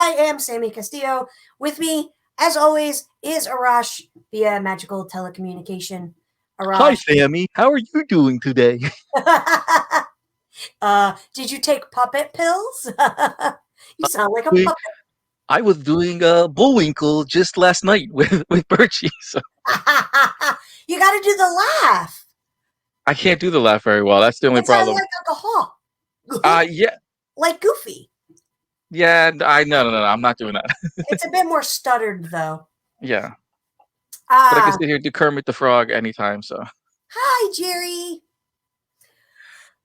I am Sammy Castillo. With me, as always, is Arash via magical telecommunication. Hi, Arash. Sammy. How are you doing today? Did you take puppet pills? You sound like a We- puppet. I was doing Bullwinkle just last night with Birchie, so You got to do the laugh. I can't do the laugh very well. That's the only It sounds problem. like alcohol. Yeah, Like Goofy. yeah. No. I'm not doing that. It's a bit more stuttered, though. Yeah, but I can Ah, sit here and do Kermit the Frog anytime. So hi, Jerry.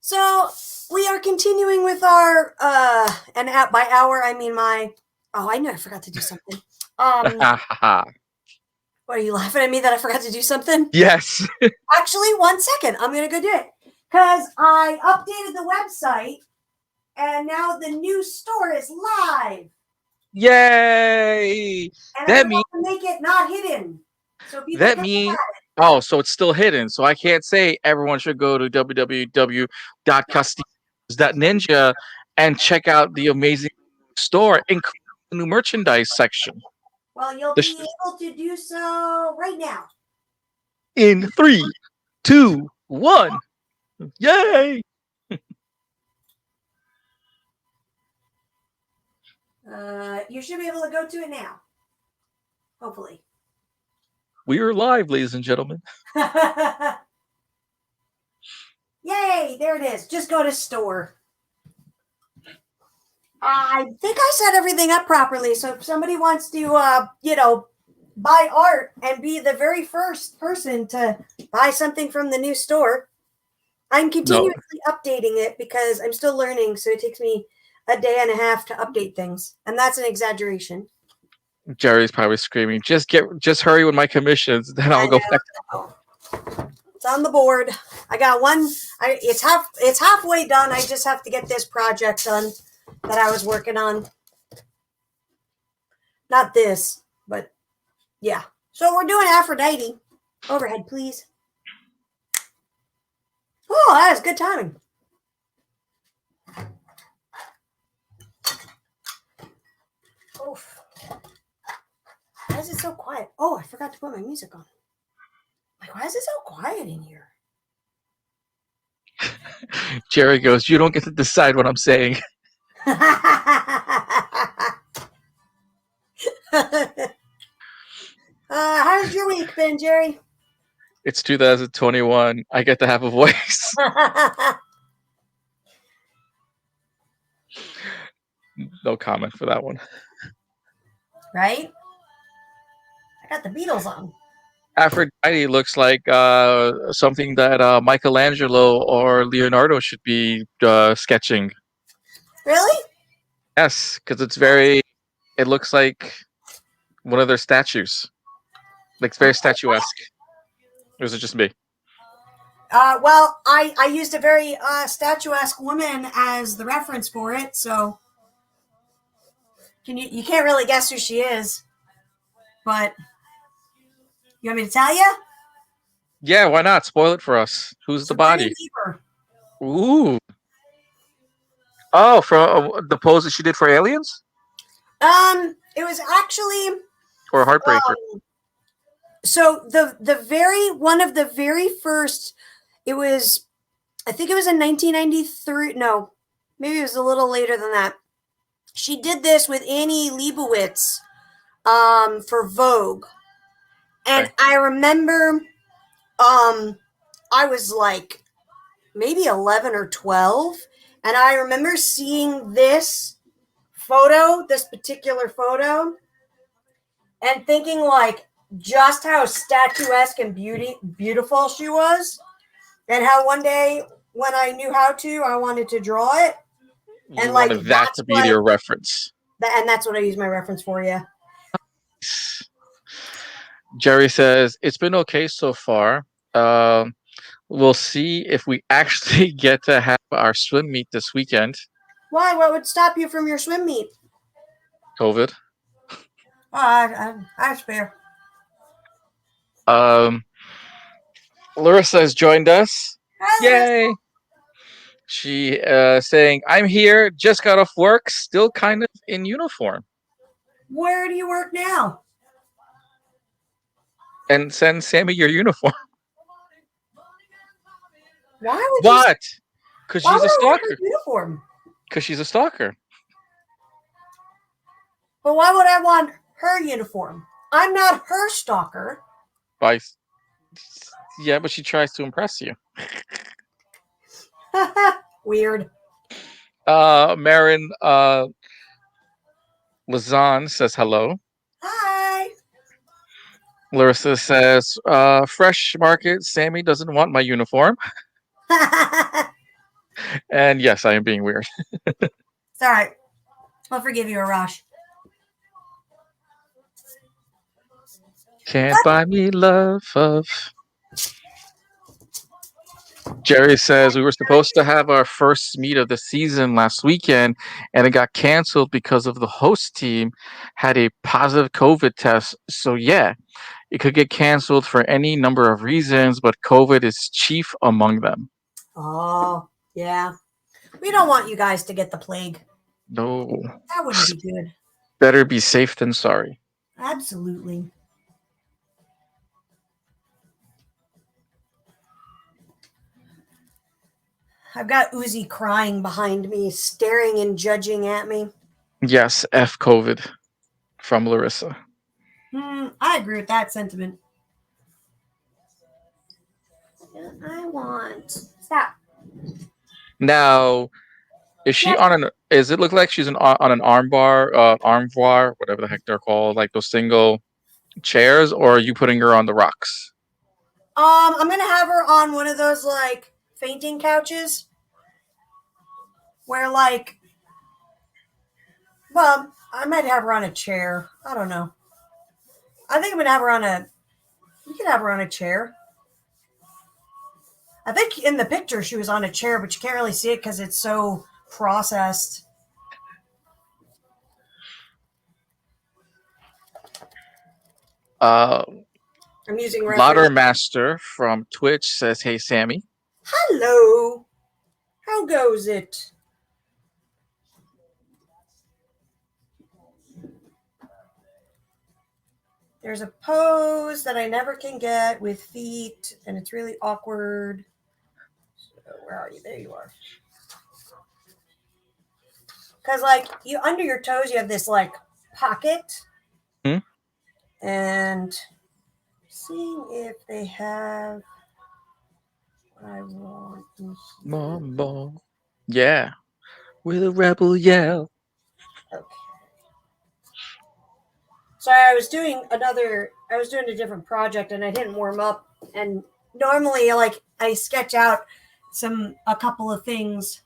So we are continuing with our and by hour I mean my. Oh, I know I forgot to do something. What, are you laughing at me that I forgot to do something? Yes. Actually, 1 second. I'm gonna go do it because I updated the website and now the new store is live. Yay! And That I means want to make it not hidden, so people that can means. look at Oh, so it's still hidden. So I can't say everyone should go to www.castillo.ninja and check out the amazing store, including the new merchandise section. it. Well, you'll The be able to do so right now. in 3, 2, 1. Yay! You should be able to go to it now. Hopefully. We are live, ladies and gentlemen. Yay, there it is. Just go to store. I think I set everything up properly. So if somebody wants to, buy art and be the very first person to buy something from the new store, I'm continuously updating it because I'm still learning. So it takes me a day and a half to update things. And that's an exaggeration. Jerry's probably screaming, just hurry with my commissions, then I'll go back. It's on the board. I got one. It's halfway done. I just have to get this project done that I was working on. Not this, but yeah. So we're doing Aphrodite. Overhead, please. Oh, that is good timing. Oof. Why is it so quiet? Oh, I forgot to put my music on. Like, why is it so quiet in here? Jerry goes, you don't get to decide what I'm saying. How's your week been, Jerry? It's 2021. I get to have a voice. No comment for that one. Right? I got the Beatles on. Aphrodite looks like something that Michelangelo or Leonardo should be sketching. Really? Yes, because it looks like one of their statues. Like, it's very statuesque. Or is it just me? Well, I used a very statuesque woman as the reference for it, so you can't really guess who she is, but you want me to tell you? Yeah, why not? Spoil it for us. Who's the body? Bieber. Ooh. Oh, from the pose that she did for Aliens? It was actually Or Heartbreaker? So one of the very first, I think it was in 1993. No, maybe it was a little later than that. She did this with Annie Leibovitz, for Vogue. And okay. I remember, I was like maybe 11 or 12. And I remember seeing this particular photo, and thinking like just how statuesque and beautiful she was, and how one day when I knew how to, I wanted to draw it. And like that to be your reference. And that's what I use my reference for, yeah. Jerry says, it's been okay so far. We'll see if we actually get to have our swim meet this weekend. Why? What would stop you from your swim meet? COVID. Oh, I spare. Larissa has joined us. Hi, Yay! Larissa. She saying, I'm here, just got off work, still kind of in uniform. Where do you work now? And send Sammy your uniform. Why would you? What? Because Why she's would a I want her stalker. uniform? Because she's a stalker. But why would I want her uniform? I'm not her stalker. By yeah, but she tries to impress you. Weird. Marin Lazan says hello. Hi. Larissa says, fresh market, Sammy doesn't want my uniform. And yes, I am being weird. It's all right. I'll forgive you, Arash. Can't buy me love of. Jerry says we were supposed to have our first meet of the season last weekend, and it got canceled because of the host team had a positive COVID test. So yeah, it could get canceled for any number of reasons, but COVID is chief among them. Oh, yeah. We don't want you guys to get the plague. No, That wouldn't be good. better be safe than sorry. Absolutely. I've got Uzi crying behind me, staring and judging at me. Yes, F COVID from Larissa. I agree with that sentiment. I want. Stop. Now, is she on an? Is it look like she's on an armoire, whatever the heck they're called, like those single chairs, or are you putting her on the rocks? I'm gonna have her on one of those like fainting couches, where like, well, I might have her on a chair. I don't know. I think I'm gonna have her on a. We could have her on a chair. I think in the picture she was on a chair, but you can't really see it because it's so processed. I'm using reference. Laudermaster from Twitch says, "Hey Sammy." Hello. How goes it? There's a pose that I never can get with feet, and it's really awkward. So where are you? There you are. Because like you under your toes, you have this like pocket, and seeing if they have what I want. Mumbo. Yeah, with a rebel yell. Okay. Sorry, I was doing a different project and I didn't warm up. And normally, like, I sketch out a couple of things,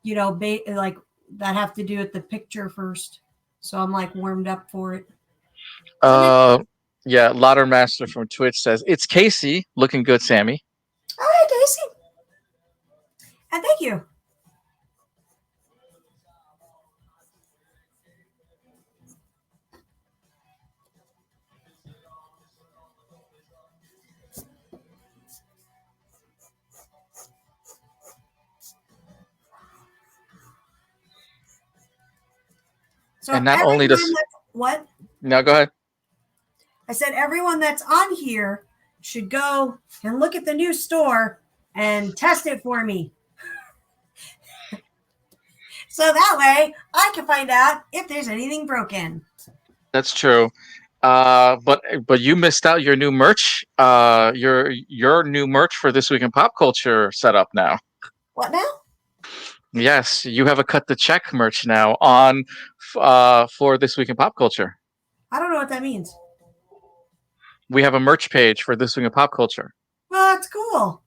like that have to do with the picture first. So I'm like warmed up for it. Yeah, Laudermaster from Twitch says, "It's Casey, looking good, Sammy." Oh, hey, Casey. And thank you. So And not only does what? Now go ahead. I said everyone that's on here should go and look at the new store and test it for me. So that way I can find out if there's anything broken. That's true. But you missed out your new merch. Your new merch for This Week in Pop Culture set up now. What now? Yes, you have a cut the check merch now on for This Week in Pop Culture. I don't know what that means. We have a merch page for This Week in Pop Culture. Well, that's cool.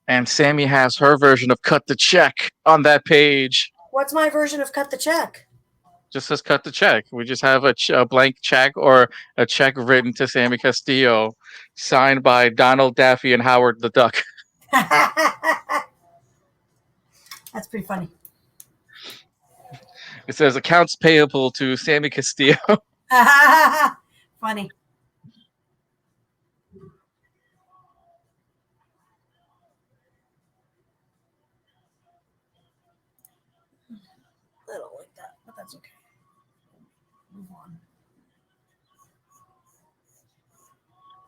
And Sammy has her version of cut the check on that page. What's my version of cut the check? Just says cut the check. We just have a blank check or a check written to Sammy Castillo, signed by Donald Daffy and Howard the Duck. That's pretty funny. It says accounts payable to Sammy Castillo. Funny. I don't like that, but That's okay. Move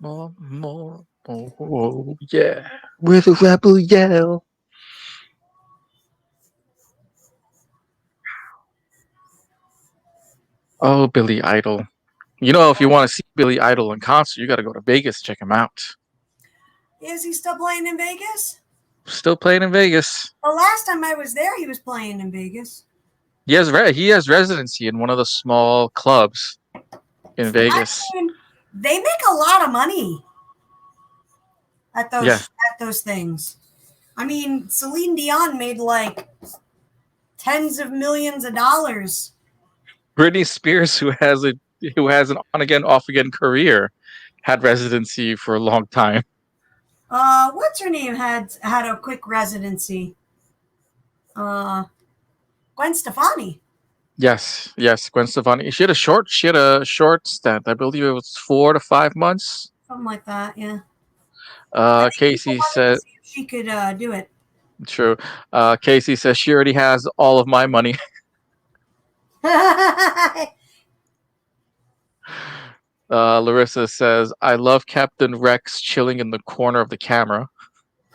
on. More. Oh, yeah. With a rebel yell. Oh, Billy Idol. You know, if you want to see Billy Idol in concert, you got to go to Vegas, check him out. Is he still playing in Vegas? Still playing in Vegas. The last time I was there, he was playing in Vegas. He has residency in one of the small clubs in Vegas. I mean, they make a lot of money at Yeah. those things. I mean, Celine Dion made like tens of millions of dollars. Britney Spears, who has an on again, off again career, had residency for a long time. What's her name had a quick residency? Gwen Stefani. Yes, Gwen Stefani. She had a short stint. I believe it was 4 to 5 months. Something like that, yeah. I think people Casey wanted to said, see if she could do it. true. Casey says she already has all of my money. Larissa says, I love Captain Rex chilling in the corner of the camera.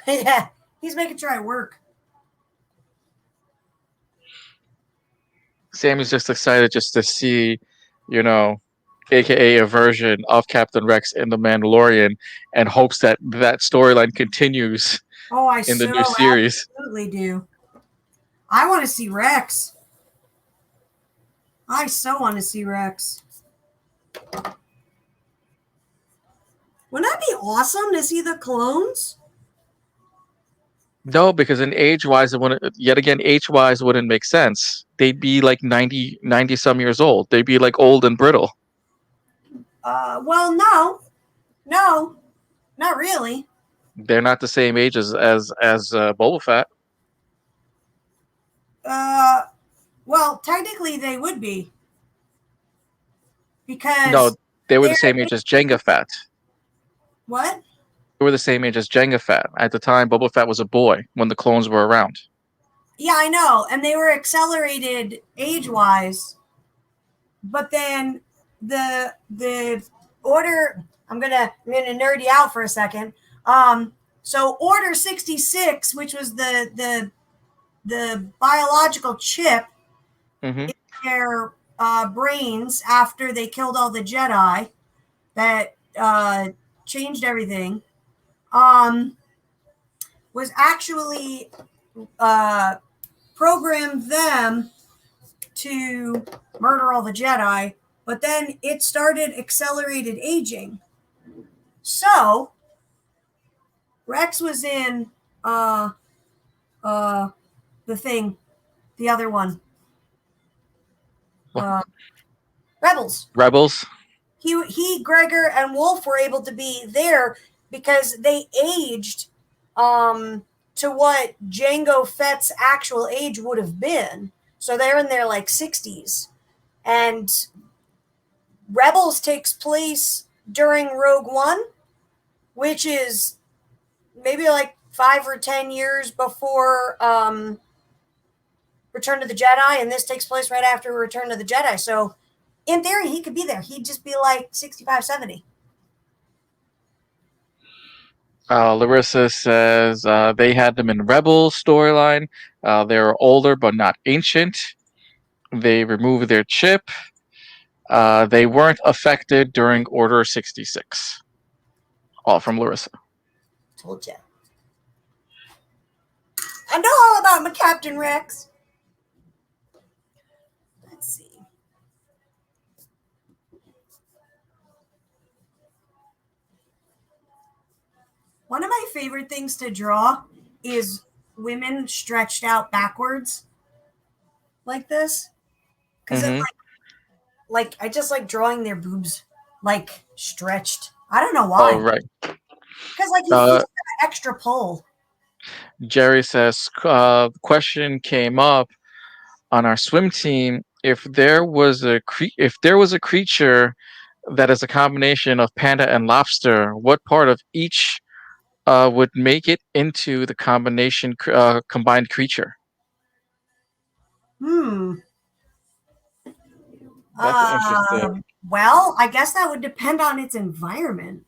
Yeah, he's making sure I work. Sammy's just excited just to see, aka a version of Captain Rex in The Mandalorian, and hopes that storyline continues Oh, I in the so new series. absolutely do. I want to see Rex. I so want to see Rex. Wouldn't that be awesome to see the clones? No, because in age-wise, age-wise wouldn't make sense. They'd be like 90 some years old. They'd be like old and brittle. Well, no, not really. They're not the same age as Boba Fett. Well, technically they would be No, because they were the they're same age as Jango Fett. what? They were the same age as Jango Fett. At the time, Boba Fett was a boy when the clones were around. Yeah, I know, and they were accelerated age-wise. But then the order. I'm gonna nerd you out for a second. So Order 66, which was the biological chip Mm-hmm. in their brains after they killed all the Jedi that changed everything, was actually programmed them to murder all the Jedi, but then it started accelerated aging. So Rex was in the thing, the other one, Rebels. Rebels. Gregor, and Wolf were able to be there because they aged to what Jango Fett's actual age would have been. So they're in their like 60s. And Rebels takes place during Rogue One, which is maybe like 5 or 10 years before Return of the Jedi, and this takes place right after Return of the Jedi. So in theory, he could be there. He'd just be like 65, 70. Larissa says they had them in Rebels storyline. They were older but not ancient. They removed their chip. They weren't affected during Order 66. All from Larissa. Told you. I know all about my Captain Rex. Let's see. One of my favorite things to draw is women stretched out backwards like this. Because Mm-hmm. like I just like drawing their boobs like stretched. I don't know why. Oh, right. Because like you feel that extra pull. Jerry says, question came up on our swim team. If there was a creature that is a combination of panda and lobster, what part of each would make it into the combined creature? Hmm. That's interesting. Well, I guess that would depend on its environment,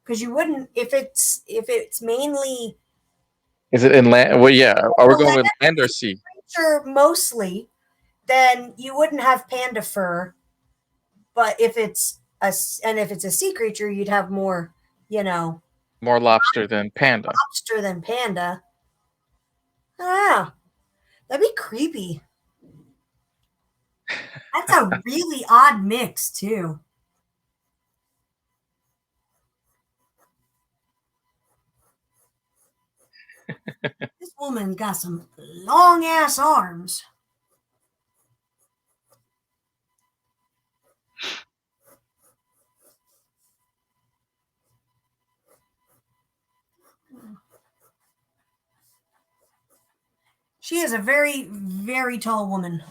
because you wouldn't if it's mainly Is it inland? Well, yeah. Are we a going land with land or sea? creature mostly, then you wouldn't have panda fur. But if it's if it's a sea creature, you'd have more, More lobster than panda. lobster than panda. Ah, that'd be creepy. That's a really odd mix too. This woman got some long ass arms. She is a very, very tall woman.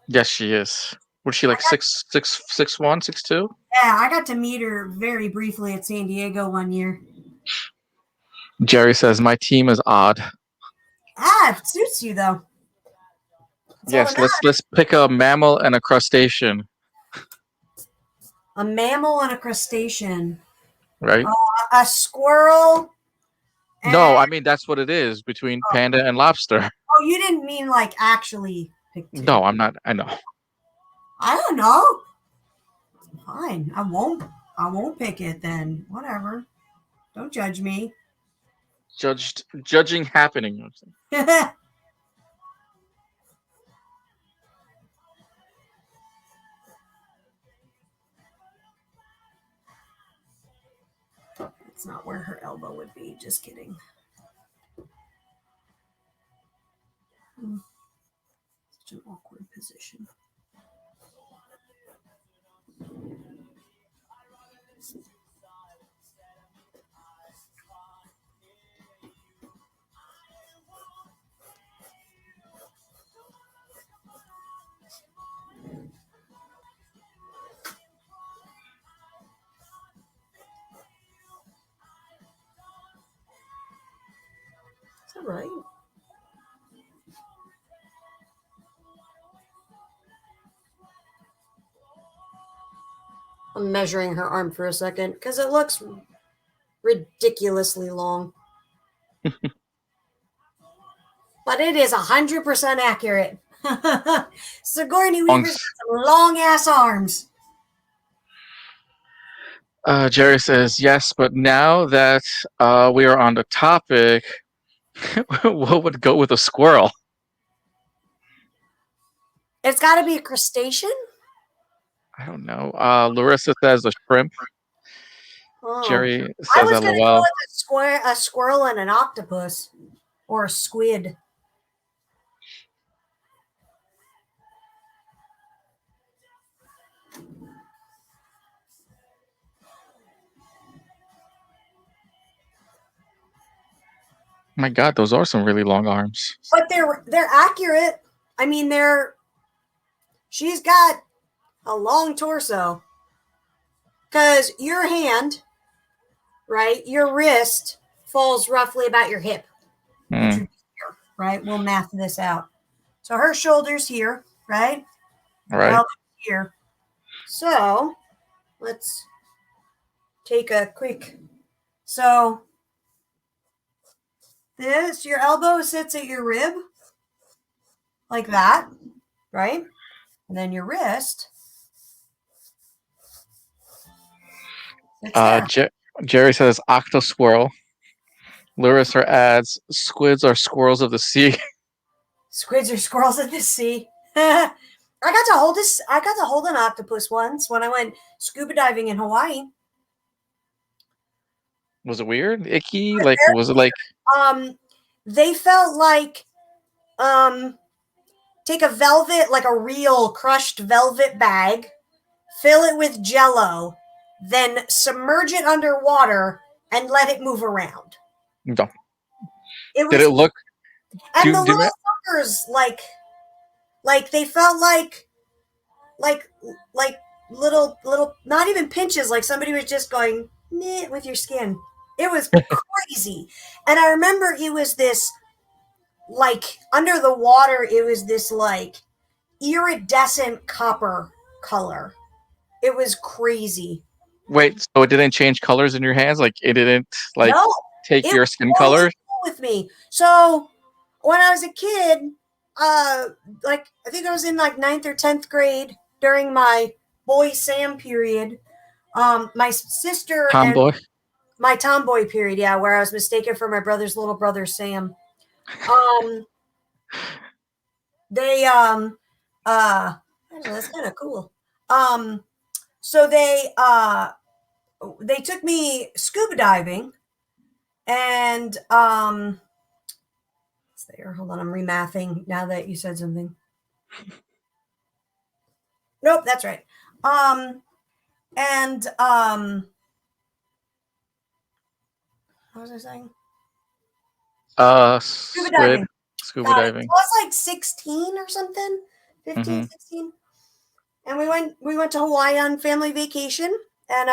Yes, she is. Was she like 6'1", 6'2"? Yeah, I got to meet her very briefly at San Diego one year. Jerry says my team is odd. It suits you though. That's all Yes, that matters. let's pick a mammal and a crustacean, A mammal and a crustacean. right? A squirrel. No, I mean that's what it is between panda and lobster. Oh, you didn't mean like actually pick two. No, I'm not. I know. I don't know. Fine. I won't pick it then. Whatever. Don't judge me. Judging happening. It's not where her elbow would be. Just kidding. Such an awkward position. Is that right? I'm measuring her arm for a second because it looks ridiculously long. But it is 100% accurate. Sigourney Weaver's got some long ass arms. Jerry says yes, but now that we are on the topic, what would go with a squirrel? It's got to be a crustacean. I don't know. Larissa says a shrimp. Oh. Jerry I says was going to LOL. go with a squirrel and an octopus or a squid. My God, those are some really long arms. But they're accurate. I mean, she's got a long torso. Because your hand, right, your wrist falls roughly about your hip. Mm. Right? We'll math this out. So her shoulder's here, right? Right. Here. So let's take a quick. So your elbow sits at your rib, like that, right? And then your wrist. Jerry says octo squirrel. Larissa adds squids are squirrels of the sea. Squids are squirrels of the sea. I got to hold an octopus once when I went scuba diving in Hawaii. Was it weird? Icky? Like, was it like? They felt like, take a velvet, like a real crushed velvet bag, fill it with Jello, then submerge it underwater and let it move around. No. Did it look? And the little fuckers, like they felt like little, not even pinches, like somebody was just going with your skin. It was crazy. And I remember it was this, like, under the water, it was this, like, iridescent copper color. It was crazy. Wait, so it didn't change colors in your hands? Like it didn't like No, take it your was skin totally color? cool with me. So when I was a kid, like I think I was in like 9th or 10th grade during my boy Sam period. My sister and Tomboy. my tomboy period, yeah, where I was mistaken for my brother's little brother Sam. Um, they I don't know, that's kind of cool. So they took me scuba diving, and there. Hold on, I'm remathing now that you said something. Nope, that's right. And what was I saying? Scuba Squid. diving. Scuba Got it. diving. I was like 16 or something, 15, Hmm. 16. And we went to Hawaii on family vacation, and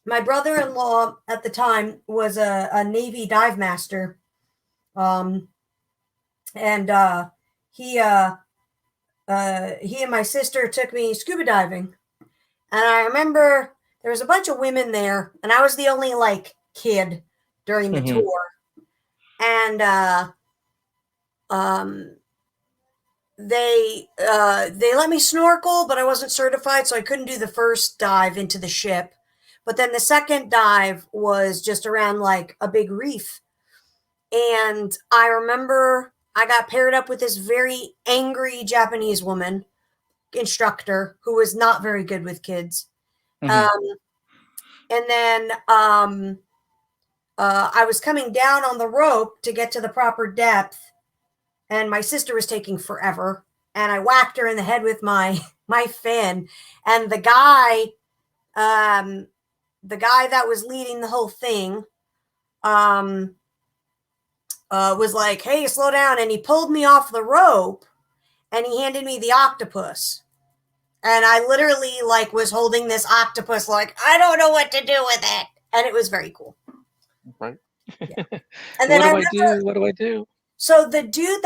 my brother-in-law at the time was a Navy dive master. Um, and he and my sister took me scuba diving. And I remember there was a bunch of women there, and I was the only like kid during the Hmm. tour. And um, they let me snorkel, but I wasn't certified, so I couldn't do the first dive into the ship. But then the second dive was just around like a big reef. And I remember I got paired up with this very angry Japanese woman instructor who was not very good with kids. Hmm. Um, and then I was coming down on the rope to get to the proper depth, and my sister was taking forever. And I whacked her in the head with my my fin, and um, the guy that was leading the whole thing, um, was like, "Hey, slow down!" And he pulled me off the rope, and he handed me the octopus. And I literally like was holding this octopus, like I don't know what to do with it, and it was very cool. Right. Yeah. And then What I do I remember, do? What do I do? so the dude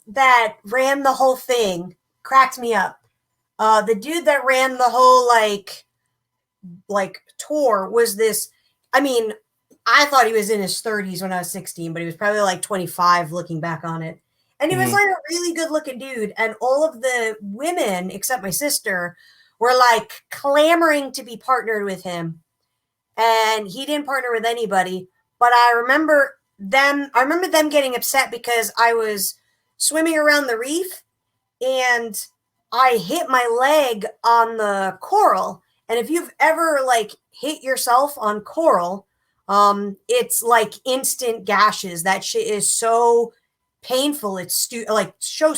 that ran the whole thing cracked me up. The dude that ran the whole like tour was this. I mean, I thought he was in his 30s when I was 16, but he was probably like 25 looking back on it. And he was Hmm. like a really good looking dude. And all of the women, except my sister, were like clamoring to be partnered with him. And he didn't partner with anybody. But I remember them getting upset because I was swimming around the reef and I hit my leg on the coral. And if you've ever like hit yourself on coral, it's like instant gashes. That shit is so painful. It's like so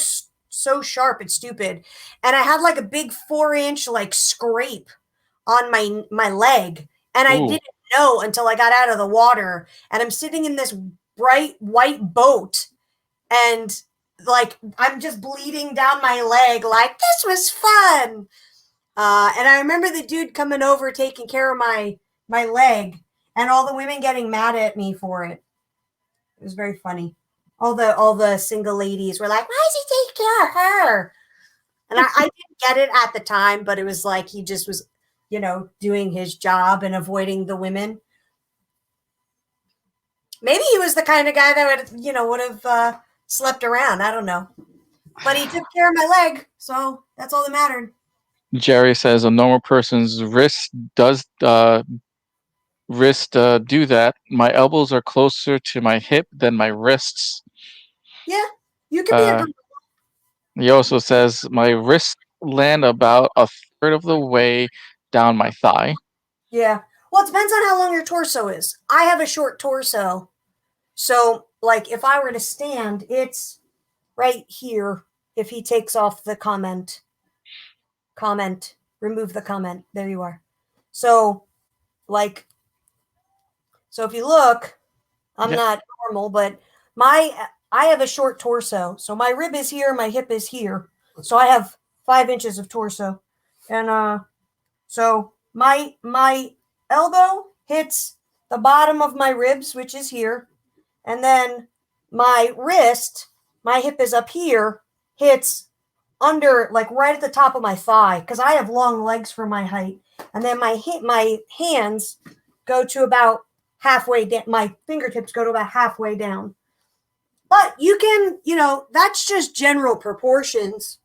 sharp. It's stupid. And I had like a big 4-inch like scrape on my leg, and I Ooh. didn't know until I got out of the water. And I'm sitting in this bright white boat, and like I'm just bleeding down my leg, like this was fun. And I remember the dude coming over taking care of my leg, and all the women getting mad at me for it. It was very funny. All the single ladies were like, "Why is he taking care of her?" And I didn't get it at the time, but it was like he just was, doing his job and avoiding the women. Maybe he was the kind of guy that would have slept around. I don't know. But he took care of my leg, so that's all that mattered. Jerry says a normal person's wrist do that. My elbows are closer to my hip than my wrists. Yeah, you could be a Uh, he also says my wrists land about a third of the way down my thigh. yeah. Well, it depends on how long your torso is. I have a short torso, so like if I were to stand, it's right here. If he takes off the remove the comment. There you are. So like, so if you look, I'm Yeah. not normal, but I have a short torso. So my rib is here, my hip is here. So I have 5 inches of torso. And so my elbow hits the bottom of my ribs, which is here. And then my wrist, my hip is up here, hits under, like right at the top of my thigh, because I have long legs for my height. And then my hands go to about halfway down. My fingertips go to about halfway down. But you can, that's just general proportions.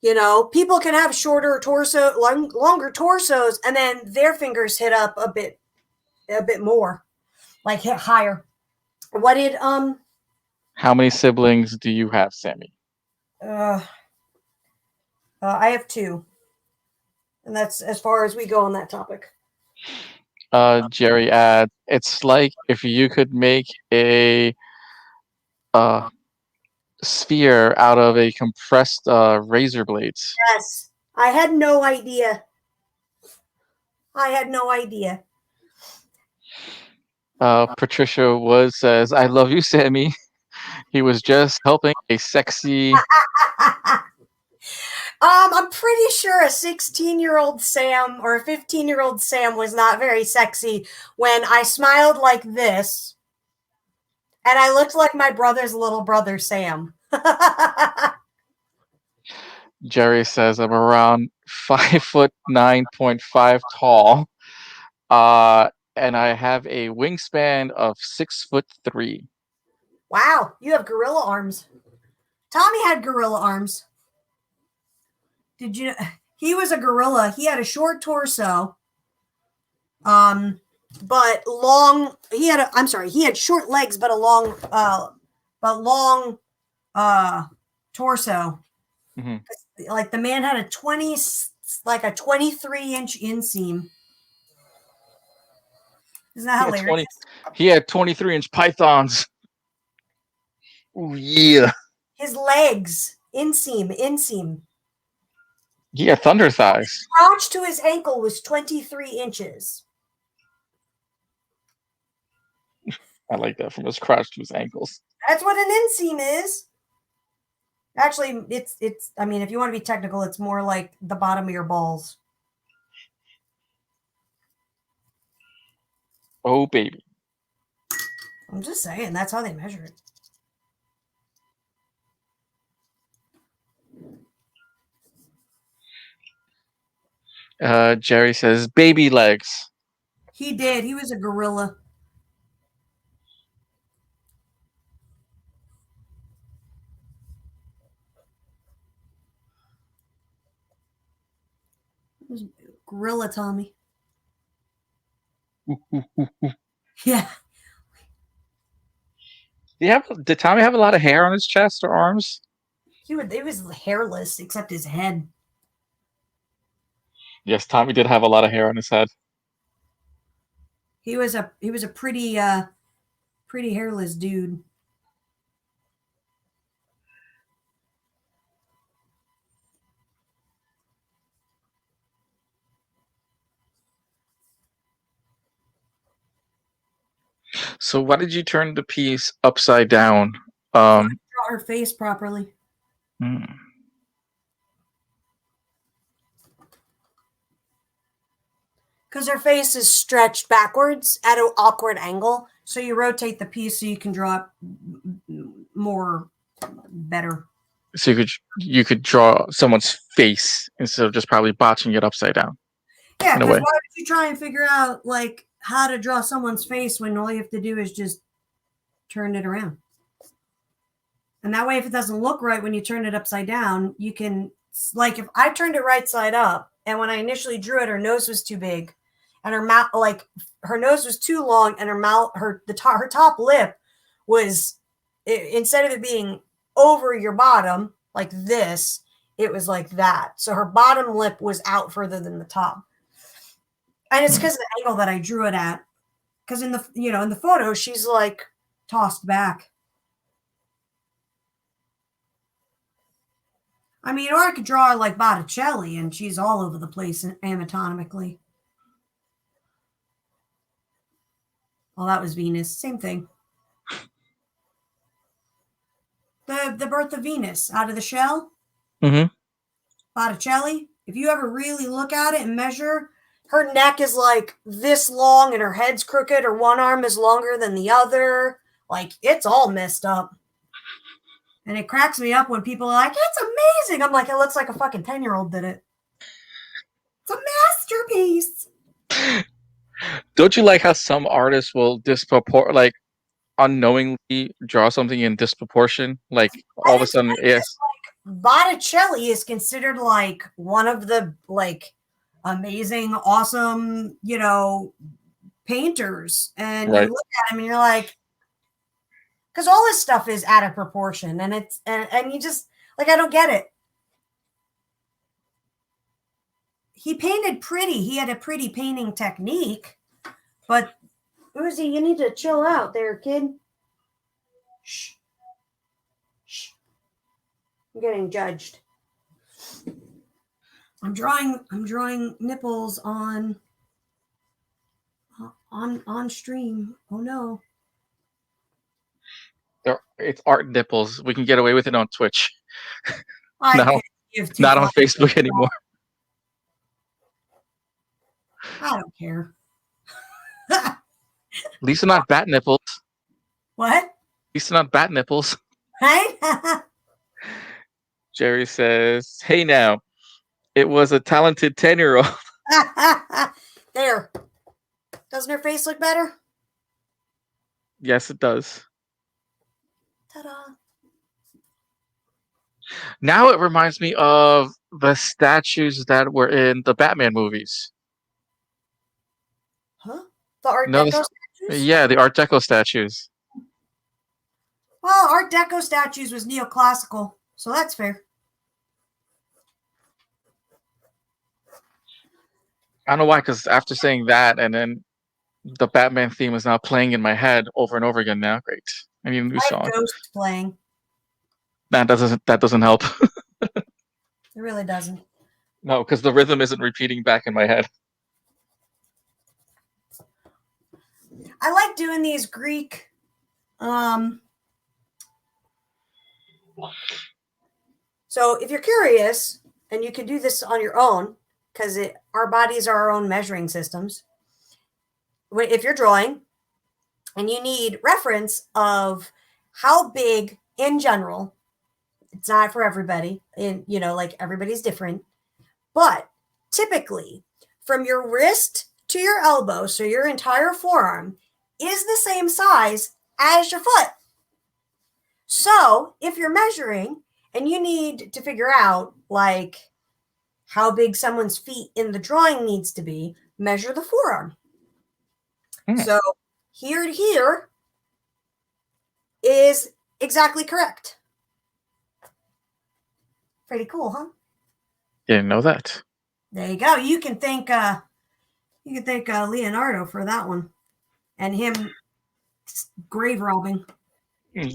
People can have shorter torso, longer torsos, and then their fingers hit up a bit more, like hit higher. What did How many siblings do you have, Sammy? I have 2, and that's as far as we go on that topic. Jerry adds, it's like if you could make a sphere out of a compressed razor blades. Yes, I had no idea. Patricia was says, I love you, Sammy. He was just helping a sexy. I'm pretty sure a 16-year-old Sam or a 15-year-old Sam was not very sexy when I smiled like this and I looked like my brother's little brother, Sam. Jerry says, I'm around 5'9.5" tall. And I have a wingspan of 6'3". Wow, you have gorilla arms. Tommy had gorilla arms. Did you? He was a gorilla. He had a short torso, but long. He had short legs, but a long, torso. Mm-hmm. Like the man had a 23-inch inseam. Isn't that hilarious? He had 23-inch pythons. Ooh, yeah. His legs, inseam. He had thunder thighs. His crotch to his ankle was 23 inches. I like that, from his crotch to his ankles. That's what an inseam is. Actually, it's. I mean, if you want to be technical, it's more like the bottom of your balls. Oh, baby. I'm just saying, that's how they measure it. Jerry says, baby legs. He did. He was a gorilla. It was gorilla Tommy. Yeah. Did Tommy have a lot of hair on his chest or arms? It was hairless except his head. Yes, Tommy did have a lot of hair on his head. He was a pretty hairless dude. So why did you turn the piece upside down? Draw her face properly. Because her face is stretched backwards at an awkward angle. So you rotate the piece so you can draw it more better. So you could draw someone's face instead of just probably botching it upside down. Yeah, because why would you try and figure out like how to draw someone's face when all you have to do is just turn it around? And that way, if it doesn't look right when you turn it upside down, you can, like, if I turned it right side up and when I initially drew it, her nose was too big and her mouth, like her nose was too long and her mouth, her top lip was, instead of it being over your bottom like this, it was like that. So her bottom lip was out further than the top. And it's because of the angle that I drew it at. Because in the photo, she's like tossed back. I mean, or I could draw her like Botticelli and she's all over the place anatomically. Well, that was Venus. Same thing. The birth of Venus out of the shell. Mm-hmm. Botticelli. If you ever really look at it and measure, her neck is like this long and her head's crooked. Her one arm is longer than the other. Like, it's all messed up. And it cracks me up when people are like, it's amazing. I'm like, it looks like a fucking 10-year-old did it. It's a masterpiece. Don't you like how some artists will like unknowingly draw something in disproportion? Like all of And a it's sudden, funny yes, because Botticelli is considered like one of the like amazing, awesome, painters. And you right. look at him and you're like, because all his stuff is out of proportion. And and you just like, I don't get it. He painted pretty. He had a pretty painting technique, but Uzi, you need to chill out there, kid. Shh. Shh. I'm getting judged. I'm drawing nipples on stream. Oh no. It's art nipples. We can get away with it on Twitch. I No, could give two not on fucks. Facebook anymore. I don't care. At least they're not bat nipples. What? At least they're not bat nipples. Right? Jerry says, "Hey now, it was a talented 10-year-old." There. Doesn't her face look better? Yes, it does. Ta-da. Now it reminds me of the statues that were in the Batman movies. Huh? The Art No, Deco statues? yeah, the Art Deco statues. Well, Art Deco statues was neoclassical, so that's fair. I don't know why, because after saying that, and then the Batman theme is now playing in my head over and over again. Now, great. I need a new I have song. Ghost playing. That doesn't help. It really doesn't. No, because the rhythm isn't repeating back in my head. I like doing these Greek so if you're curious, and you can do this on your own, because our bodies are our own measuring systems. If you're drawing and you need reference of how big in general, it's not for everybody, and like everybody's different, but typically from your wrist to your elbow, so your entire forearm is the same size as your foot. So if you're measuring and you need to figure out like how big someone's feet in the drawing needs to be, measure the forearm. So here to here is exactly correct. Pretty cool, huh? Didn't know that. There you go. You can thank Leonardo for that one, and him grave robbing.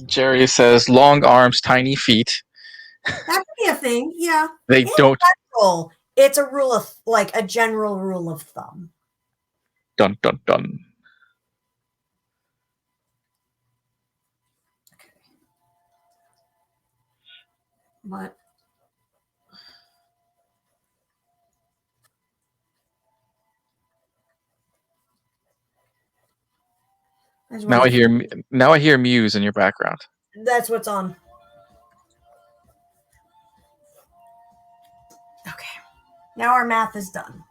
Jerry says, "Long arms, tiny feet." That could be a thing. Yeah. They don't. General, it's a rule of like a general rule of thumb. Dun dun dun. Okay. But Now I hear Muse in your background. That's what's on. Okay. Now our math is done.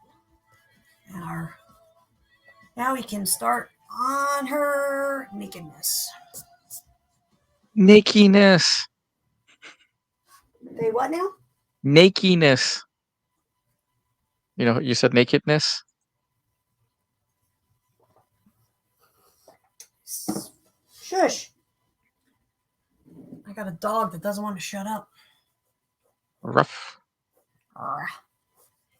Now we can start on her nakedness. Nakedness. Say what now? Nakedness. You said nakedness? Shush. I got a dog that doesn't want to shut up. Rough. I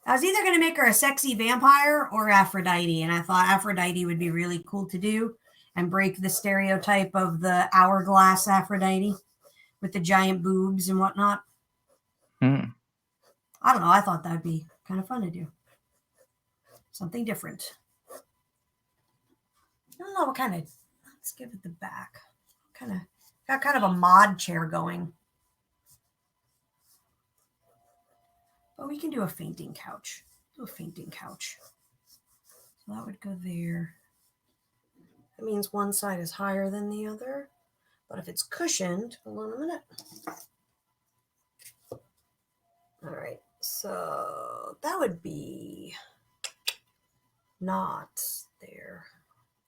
was either going to make her a sexy vampire or Aphrodite, and I thought Aphrodite would be really cool to do and break the stereotype of the hourglass Aphrodite with the giant boobs and whatnot. I don't know. I thought that'd be kind of fun to do. Something different. I don't know what kind of. Let's give it the back. Got kind of a mod chair going. But we can do a fainting couch. So that would go there. That means one side is higher than the other. But if it's cushioned, hold on a minute. All right, so that would be not there.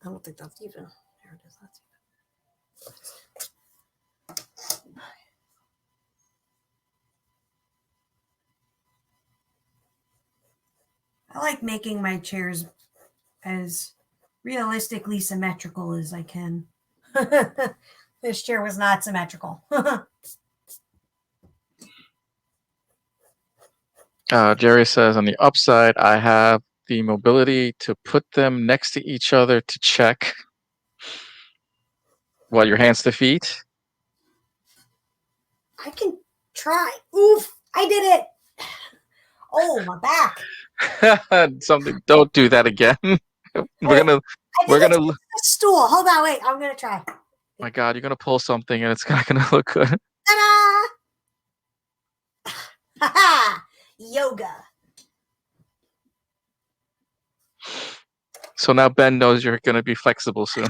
I don't think that's even. There it is. That's even. I like making my chairs as realistically symmetrical as I can. This chair was not symmetrical. Jerry says, on the upside, I have the mobility to put them next to each other to check. What, your hands to feet? I can try. Oof, I did it. Oh, my back. Something. Don't do that again. We're gonna. The stool. Hold on, wait. I'm gonna try. My God, you're gonna pull something and it's not gonna look good. Ta-da! Ha-ha! Yoga. So now Ben knows you're gonna be flexible soon.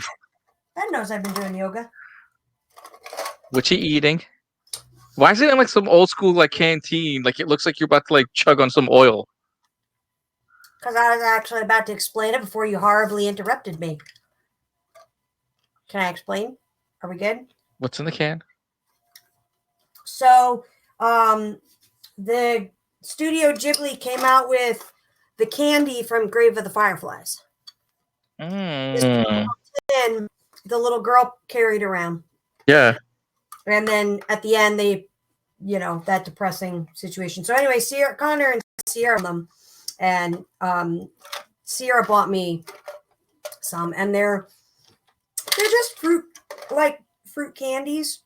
Ben knows I've been doing yoga. What you eating? Why is it in like some old school like canteen? Like it looks like you're about to like chug on some oil. Because I was actually about to explain it before you horribly interrupted me. Can I explain? Are we good? What's in the can? So, the Studio Ghibli came out with the candy from Grave of the Fireflies. And the little girl carried around. Yeah. And then at the end, they, that depressing situation. So anyway, Connor and Sierra them, and Sierra bought me some, and they're just fruit candies.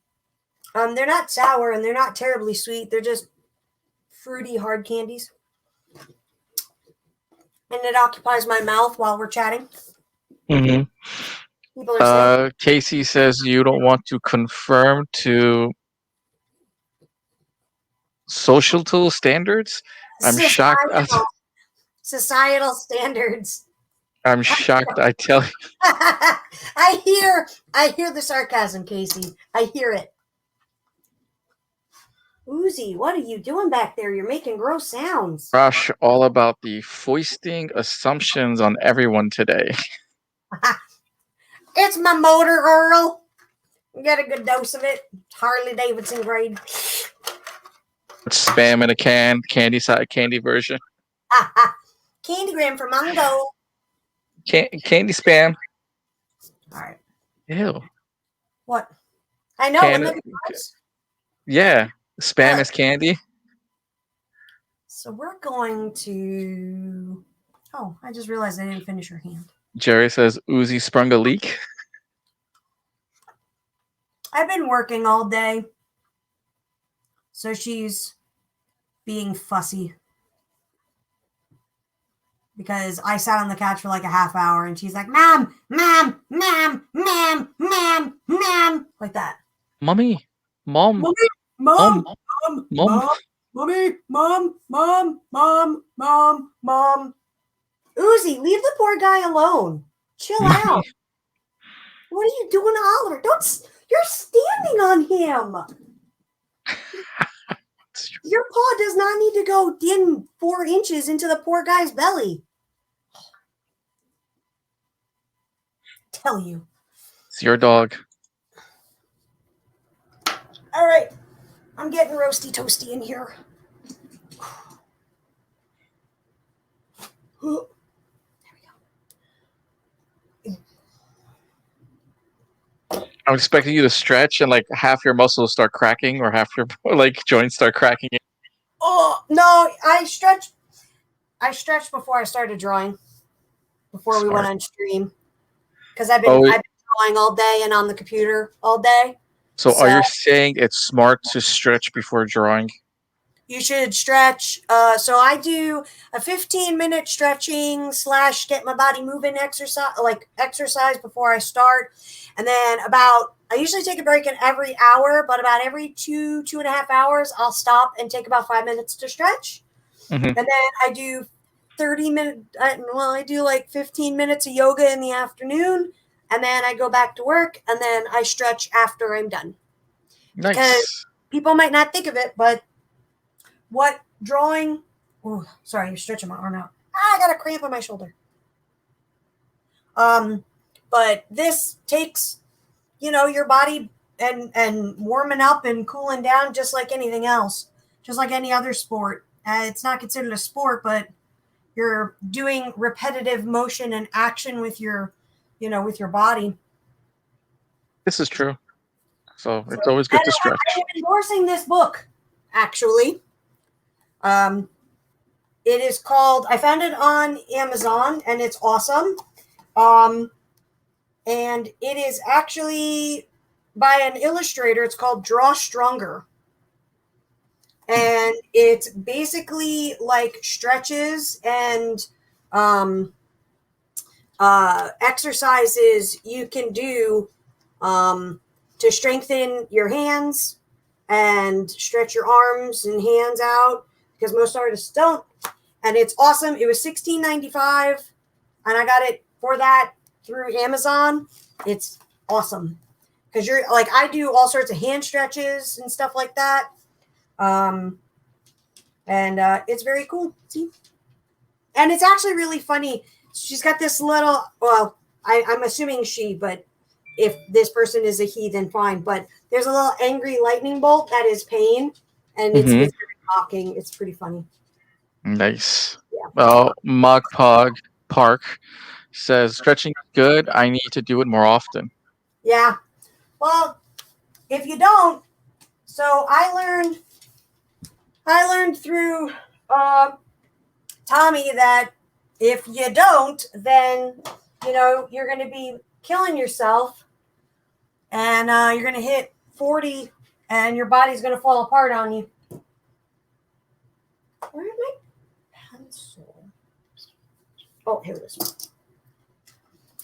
They're not sour and they're not terribly sweet. They're just fruity hard candies. And it occupies my mouth while we're chatting. Mm-hmm. Casey says you don't want to confirm to societal standards. I'm shocked. Societal standards. I'm shocked. I tell you. I hear the sarcasm, Casey. I hear it. Uzi, what are you doing back there? You're making gross sounds. Rush, all about the foisting assumptions on everyone today. It's my motor oil. You get a good dose of it. Harley Davidson grade. Spam in a can, candy version. Candygram for Mango. Candy spam. All right. Ew. What? I know. Yeah. Spam is candy. So we're going to... Oh, I just realized I didn't finish her hand. Jerry says Uzi sprung a leak. I've been working all day. So she's being fussy. Because I sat on the couch for like a half hour and she's like, Mom, Mom, Mom, Mom, Mom, Mom. Like that. Mommy, Mom. Mommy, Mom, Mom, Mom, Mommy, Mom, Mom, Mom, Mom, Mom. Uzi, leave the poor guy alone. Chill out. What are you doing to Oliver? You're standing on him. Your paw does not need to go in 4 inches into the poor guy's belly. Tell you. It's your dog. All right. I'm getting roasty toasty in here. There we go. I'm expecting you to stretch and like half your muscles start cracking or half your like joints start cracking. Oh, no, I stretched before I started drawing. Before we went on stream. Because I've been drawing all day and on the computer all day. So are you saying it's smart to stretch before drawing? You should stretch. So I do a 15-minute stretching / get my body moving exercise before I start. And then I usually take a break in every hour, but about every 2.5 hours, I'll stop and take about 5 minutes to stretch. Mm-hmm. And then I do 30 minutes. I do like 15 minutes of yoga in the afternoon. and then I go back to work, and then I stretch after I'm done. Because Nice. people might not think of it, but what drawing... Oh, sorry, I'm stretching my arm out. I got a cramp on my shoulder. But this takes, your body and warming up and cooling down just like anything else, just like any other sport. It's not considered a sport, but you're doing repetitive motion and action with your body. This is true. So it's always good to stretch. I'm endorsing this book, actually. It is called, I found it on Amazon, and it's awesome. And it is actually by an illustrator. It's called Draw Stronger. And it's basically like stretches and exercises you can do to strengthen your hands and stretch your arms and hands out, because most artists don't. And it's awesome. It was $16.95, and I got it for that through Amazon. It's awesome because you're like, I do all sorts of hand stretches and stuff like that. And it's very cool. See? And it's actually really funny. She's got this little, well, I'm assuming she, but if this person is a he, then fine. But there's a little angry lightning bolt that is pain, and it's very mocking. It's pretty funny. Nice. Yeah. Well, Mogpog Park says stretching is good. I need to do it more often. Yeah. Well, if you don't, so I learned through Tommy that if you don't, then you're going to be killing yourself, and you're going to hit 40, and your body's going to fall apart on you. Where am I? Pencil. Oh, here it is.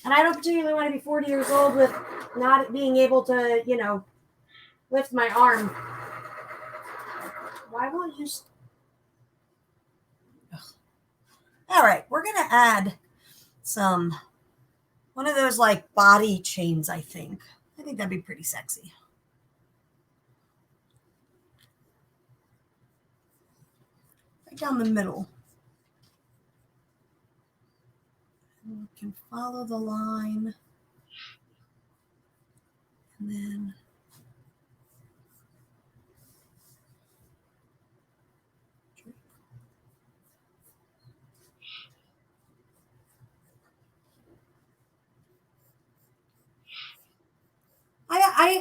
And I don't particularly want to be 40 years old with not being able to, lift my arm. Why won't you? All right, we're going to add one of those like body chains, I think. I think that'd be pretty sexy. Right down the middle. And we can follow the line. And then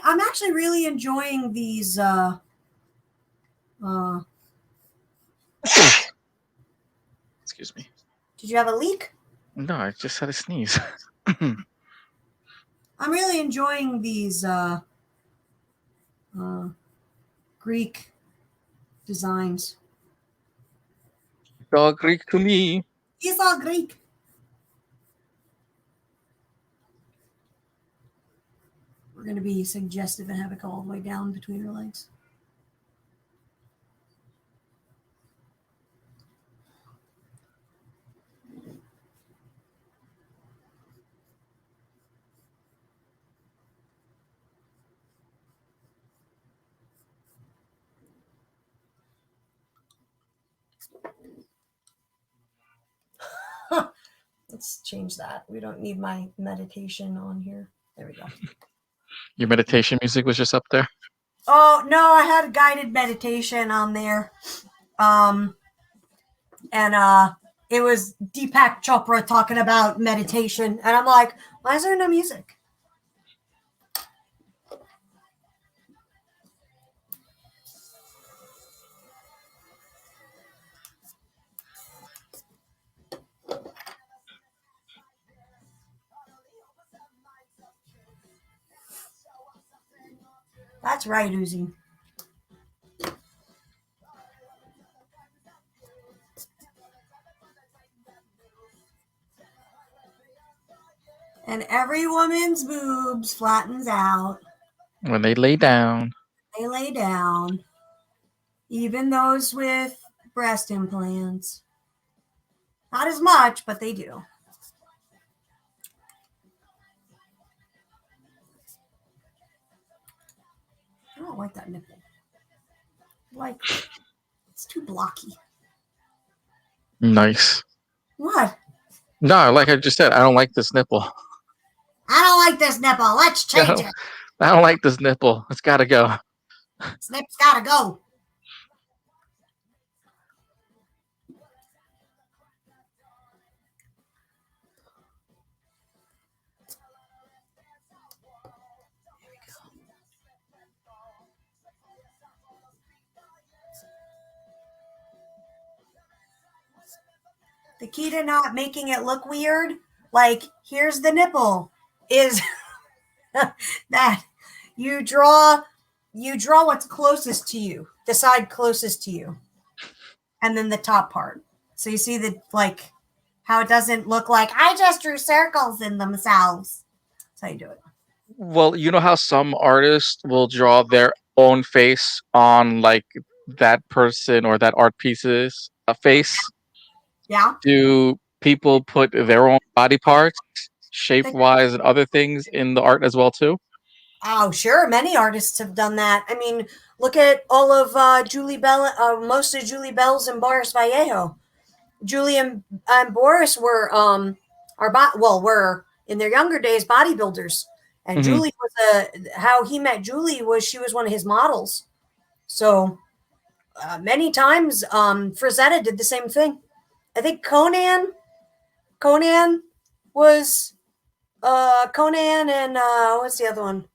I'm actually really enjoying these Excuse me. Did you have a leak? No, I just had a sneeze. I'm really enjoying these Greek designs. It's all Greek to me. It's all Greek. We're going to be suggestive and have it go all the way down between her legs. Let's change that. We don't need my meditation on here. There we go. Your meditation music was just up there? Oh, no, I had a guided meditation on there. And it was Deepak Chopra talking about meditation. And I'm like, why is there no music? That's right, Uzi. And every woman's boobs flattens out when they lay down. They lay down. Even those with breast implants. Not as much, but they do. don't like that nipple. Like, it's too blocky. Nice. What? No, like I just said, I don't like this nipple. I don't like this nipple. Let's change it. I don't like this nipple. It's got to go. Snip's gotta go. The key to not making it look weird, like here's the nipple, is that you draw what's closest to you, the side closest to you, and then the top part. So you see the like how it doesn't look like I just drew circles in themselves. That's how you do it. Well, you know how some artists will draw their own face on like that person or that art piece's face? Yeah. Do people put their own body parts, shape-wise, and other things in the art as well too? Oh, sure. Many artists have done that. I mean, look at all of Julie Bell, most of Julie Bell's and Boris Vallejo. Julie and Boris were were in their younger days bodybuilders, and Julie was how he met Julie was she was one of his models. So many times, Frazetta did the same thing. I think Conan was Conan and what's the other one?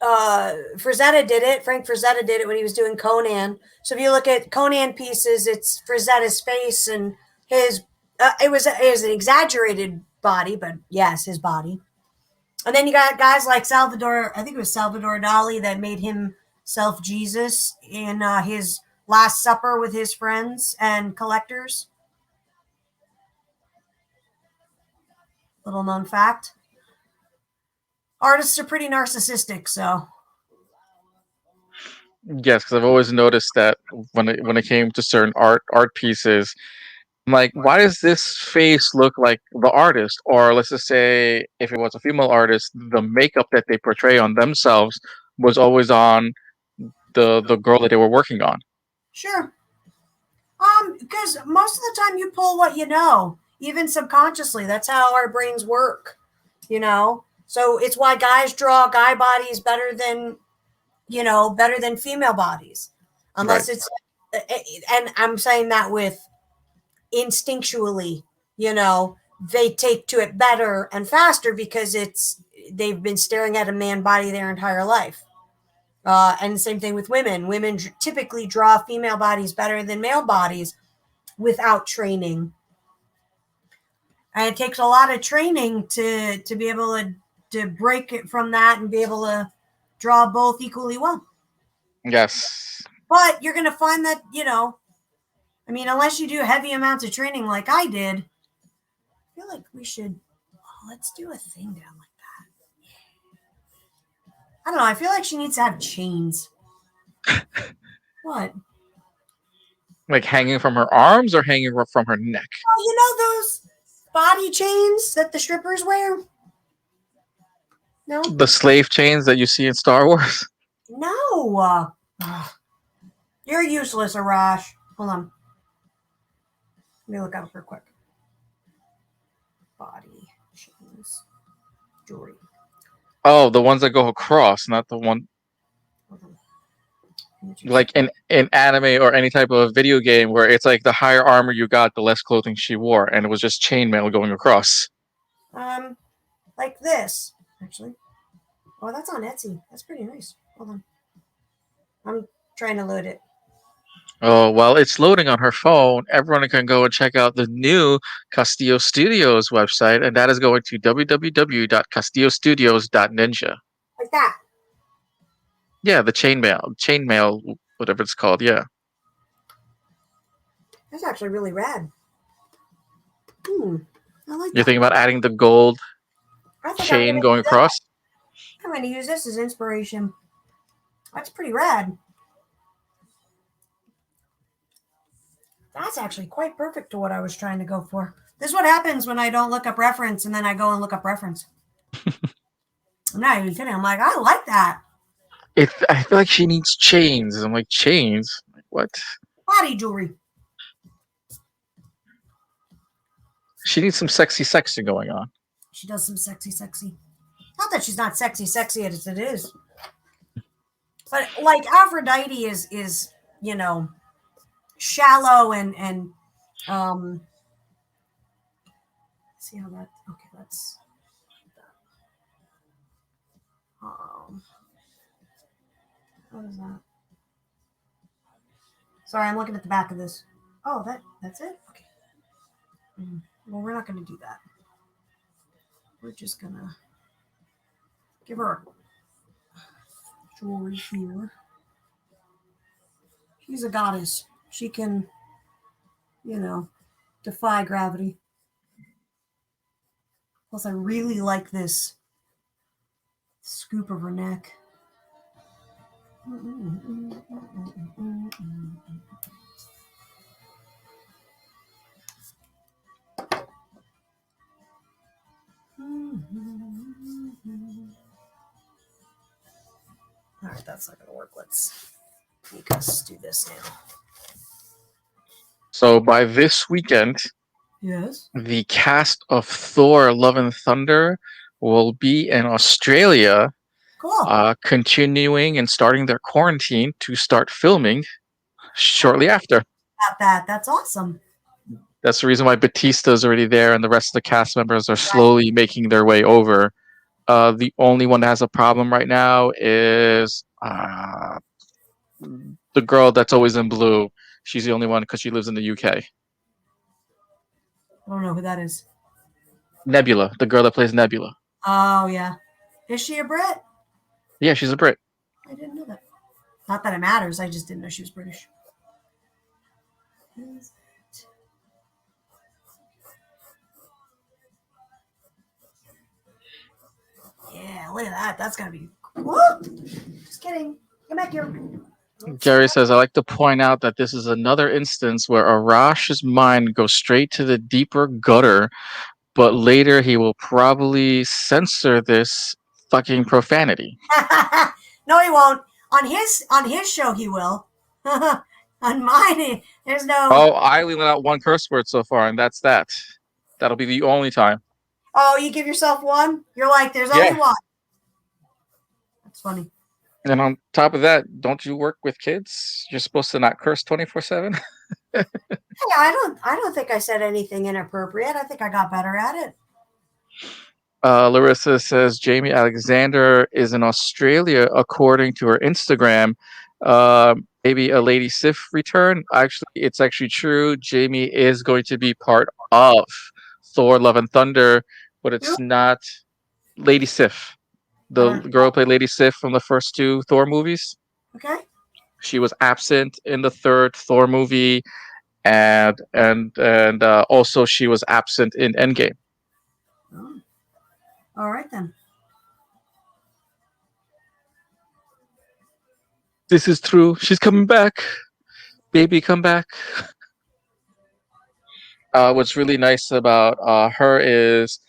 Frazetta did it. Frank Frazetta did it when he was doing Conan. So if you look at Conan pieces, it's Frazetta's face and his. It was an exaggerated body, but yes, his body. And then you got guys like Salvador. I think it was Salvador Dali that made himself Jesus in his Last Supper with his friends and collectors. Little known fact. Artists are pretty narcissistic, so. Yes, because I've always noticed that when it came to certain art pieces, I'm like, why does this face look like the artist? Or let's just say, if it was a female artist, the makeup that they portray on themselves was always on the girl that they were working on. Sure. Because most of the time you pull what you know, even subconsciously. That's how our brains work, you know? So it's why guys draw guy bodies better than female bodies. Unless it's, and I'm saying that with instinctually, they take to it better and faster because they've been staring at a man body their entire life. And the same thing with women. Women typically draw female bodies better than male bodies without training. And it takes a lot of training to be able to break it from that and be able to draw both equally well. Yes. But you're going to find that, unless you do heavy amounts of training like I did, I feel like we should, let's do a thing down like that. I don't know. I feel like she needs to have chains. What? Like hanging from her arms or hanging from her neck? Oh, those body chains that the strippers wear? No? The slave chains that you see in Star Wars? No. You're useless, Arash. Hold on. Let me look up real quick. Body chains. Jewelry. Oh, the ones that go across, not the one like in anime or any type of video game where it's like the higher armor you got, the less clothing she wore, and it was just chainmail going across. Like this, actually. Oh, that's on Etsy. That's pretty nice. Hold on. I'm trying to load it. Oh, while it's loading on her phone, everyone can go and check out the new Castillo Studios website, and that is going to www.castillostudios.ninja. Like that. Yeah, the chainmail, whatever it's called. Yeah. That's actually really rad. I like that. You're thinking about adding the gold chain going across? I'm going to use this as inspiration. That's pretty rad. That's actually quite perfect to what I was trying to go for. This is what happens when I don't look up reference and then I go and look up reference. And not even kidding. I'm like, I like that. I feel like she needs chains. I'm like, chains? Like, what? Body jewelry. She needs some sexy going on. She does some sexy. Not that she's not sexy as it is. But like Aphrodite is shallow and see how that okay, let's what is that? Sorry, I'm looking at the back of this. Oh, that's it? Okay. Well, we're not gonna do that. We're just gonna give her jewelry here. She's a goddess. She can, defy gravity. Plus, I really like this scoop of her neck. All right, that's not going to work. Let's make us do this now. So by this weekend, Yes, the cast of Thor: Love and Thunder will be in Australia, cool. continuing and starting their quarantine to start filming shortly after. About that. That's awesome. That's the reason why Batista's already there and the rest of the cast members are slowly making their way over. The only one that has a problem right now is the girl that's always in blue. She's the only one because she lives in the UK. I don't know who that is. Nebula, the girl that plays Nebula. Oh, yeah. Is she a Brit? Yeah, she's a Brit. I didn't know that. Not that it matters. I just didn't know she was British. Yeah, look at that. That's going to be cool. Just kidding. Come back here. Gary says, I like to point out that this is another instance where Arash's mind goes straight to the deeper gutter, but later he will probably censor this fucking profanity. No, he won't. On his show, he will. On mine, there's no. Oh, I only let out one curse word so far, and that's that. That'll be the only time. Oh, you give yourself one? You're like, there's only one. That's funny. And on top of that, don't you work with kids? You're supposed to not curse 24/7. Hey, I don't think I said anything inappropriate. I think I got better at it. Larissa says Jamie Alexander is in Australia, according to her Instagram. Maybe a Lady Sif return. Actually, it's actually true. Jamie is going to be part of Thor: Love and Thunder, but it's not Lady Sif. The girl who played Lady Sif from the first two Thor movies. Okay. She was absent in the third Thor movie, and also she was absent in Endgame. Oh. All right then. This is true. She's coming back. Baby, come back. What's really nice about her is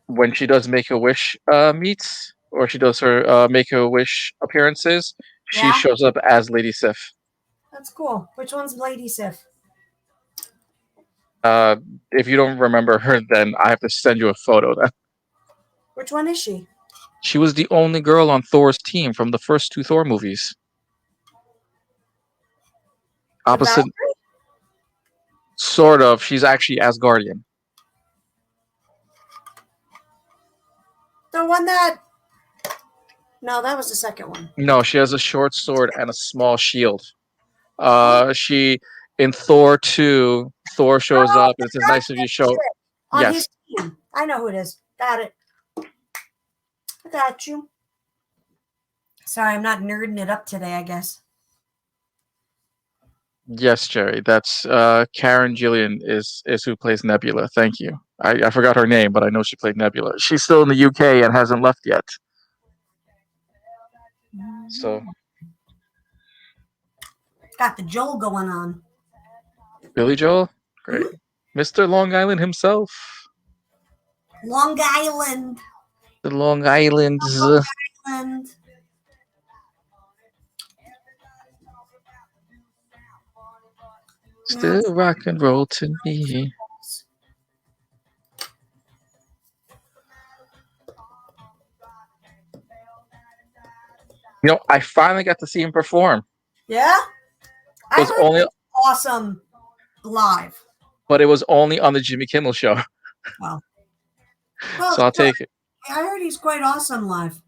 when she does Make-A-Wish meets, or she does her Make-A-Wish appearances, she shows up as Lady Sif. That's cool. Which one's Lady Sif? If you don't remember her, then I have to send you a photo then. Which one is she? She was the only girl on Thor's team from the first two Thor movies. Opposite, sort of. She's actually Asgardian. The one that... No, that was the second one. No, she has a short sword and a small shield. She in Thor 2, Thor shows up and it says, "Nice of you show." On his team. I know who it is. Got it. I got you. Sorry, I'm not nerding it up today, I guess. Yes, Jerry. That's Karen Gillian is who plays Nebula. Thank you. I forgot her name, but I know she played Nebula. She's still in the UK and hasn't left yet. So got the Joel going on. Billy Joel? Great. Mr. Long Island himself. Long Island. The Long Island's And still rock and roll to me. I finally got to see him perform. yeah, It was only, awesome live. but it was only on the Jimmy Kimmel show. Well, So I'll take it. I heard he's quite awesome live.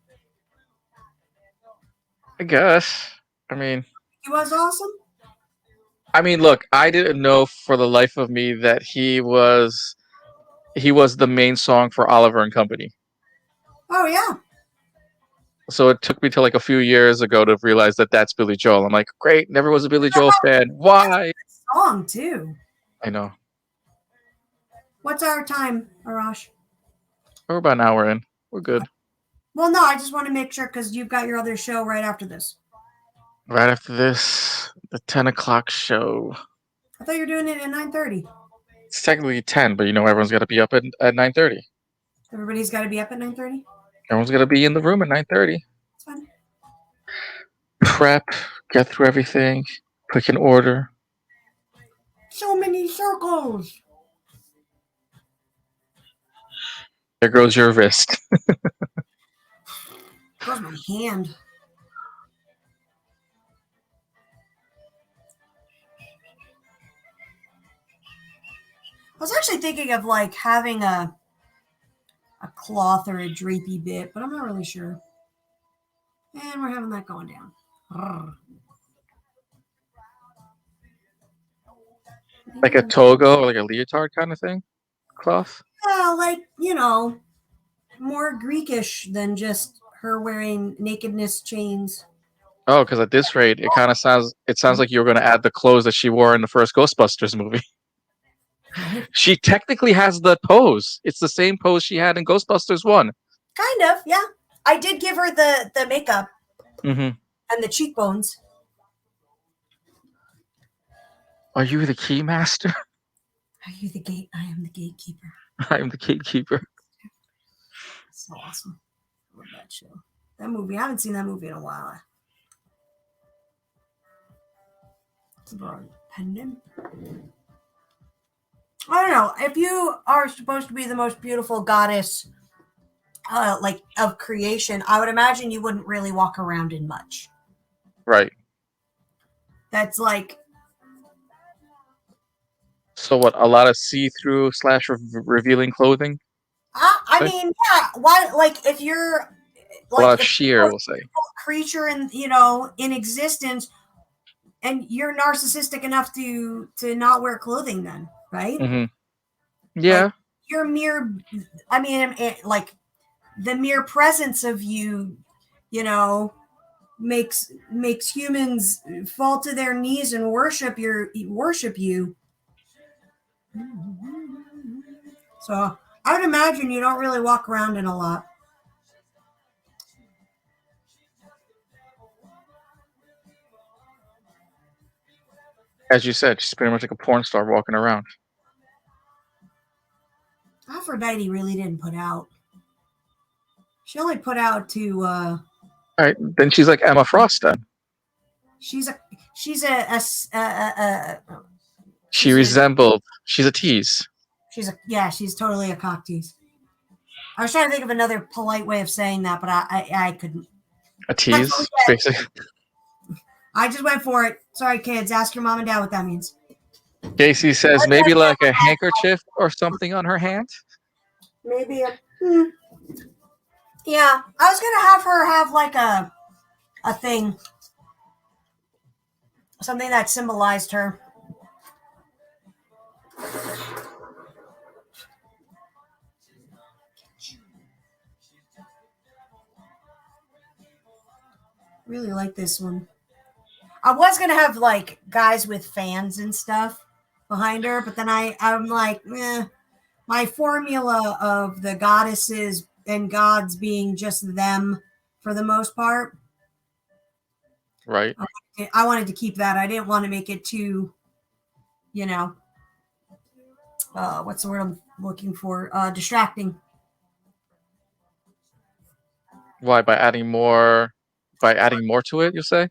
I guess. I mean, He was awesome. look, I didn't know for the life of me that he was the main song for Oliver and Company. Oh yeah. So it took me to like a few years ago to realize that that's Billy Joel. I'm like, great, never was a Billy Joel fan. Why? Song too. I know. What's our time, Arash? We're about an hour in. We're good. Well, no, I just want to make sure because you've got your other show right after this. Right after this, the 10 o'clock show. I thought you were doing it at 9:30. It's technically 10, but everyone's got to be up at 9:30. Everybody's got to be up at 9:30. Everyone's got to be in the room at 9:30. It's fine. Prep, get through everything, pick an order. So many circles. There goes your wrist. Goes my hand. I was actually thinking of like having a cloth or a drapey bit, but I'm not really sure. And we're having that going down. Like a toga or like a leotard kind of thing? Cloth? Yeah, like, more Greekish than just her wearing nakedness chains. Oh, because at this rate, it sounds like you were going to add the clothes that she wore in the first Ghostbusters movie. She technically has the pose. It's the same pose she had in Ghostbusters 1. Kind of, yeah. I did give her the makeup and the cheekbones. Are you the key master? Are you the gate? I am the gatekeeper. I am the gatekeeper. So awesome. I love that show. That movie. I haven't seen that movie in a while. It's about pendant. I don't know. If you are supposed to be the most beautiful goddess of creation, I would imagine you wouldn't really walk around in much. Right. That's like... So what, a lot of see-through / revealing clothing? I mean, yeah. Why, like, if you're... Like, a lot of sheer, we'll say. Creature in existence, and you're narcissistic enough to not wear clothing then, right? Mm-hmm. Yeah. Like, your mere... I mean, like, the mere presence of you, makes humans fall to their knees and worship you. So I would imagine you don't really walk around in a lot. As you said, she's pretty much like a porn star walking around. Aphrodite really didn't put out. She only put out to... All right, then she's like Emma Frost then. She's a she's a tease. She's totally a cock tease. I was trying to think of another polite way of saying that, but I couldn't. A tease, basically. I just went for it. Sorry, kids. Ask your mom and dad what that means. Casey says maybe like a handkerchief or something on her hand. Maybe a... Yeah, I was gonna have her have like a thing, something that symbolized her. Really like this one. I was gonna have like guys with fans and stuff behind her, but then I'm like, my formula of the goddesses and gods being just them for the most part. Right. I wanted to keep that. I didn't want to make it too, what's the word I'm looking for? Distracting. Why? By adding more? By adding more to it, you say?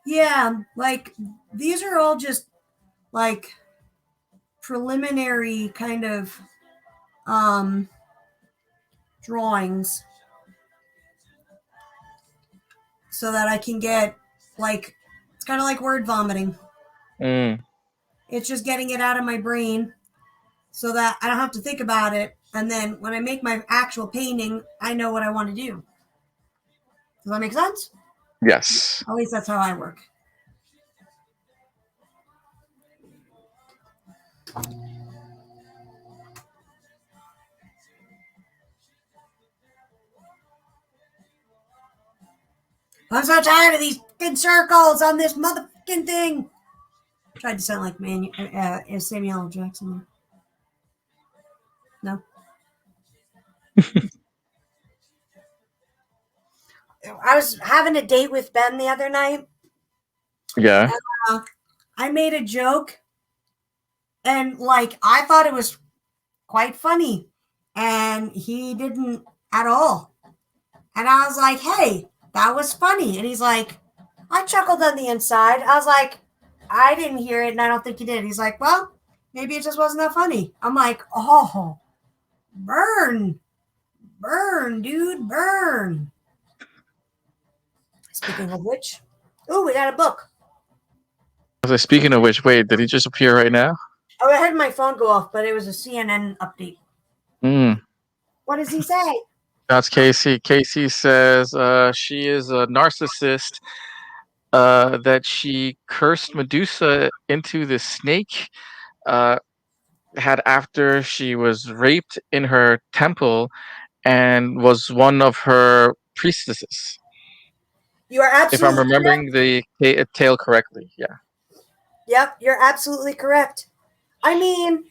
Yeah, like these are all just like preliminary kind of um drawings so that I can get like it's kind of like word vomiting. Mm. It's just getting it out of my brain so that I don't have to think about it. And then when I make my actual painting, I know what I want to do. Does that make sense? Yes. At least that's how I work. I'm so tired of these fucking circles on this motherfucking thing. Tried to sound like Samuel L. Jackson. No. I was having a date with Ben the other night. Yeah. I made a joke, and like I thought it was quite funny, and he didn't at all. And I was like, "Hey, that was funny," and he's like, "I chuckled on the inside." I was like, "I didn't hear it, and I don't think you did." He's like, "Well, maybe it just wasn't that funny." I'm like, "Oh, burn, burn, dude, burn." Speaking of which, oh, we got a book. I was like, speaking of which, wait, did he just appear right now? Oh, I had my phone go off, but it was a CNN update. Mm. What does he say? That's Casey. Casey says she is a narcissist. That she cursed Medusa into the snake. Had after she was raped in her temple, and was one of her priestesses. You are If I'm absolutely correct. remembering the tale correctly, yeah. Yep, you're absolutely correct. I mean,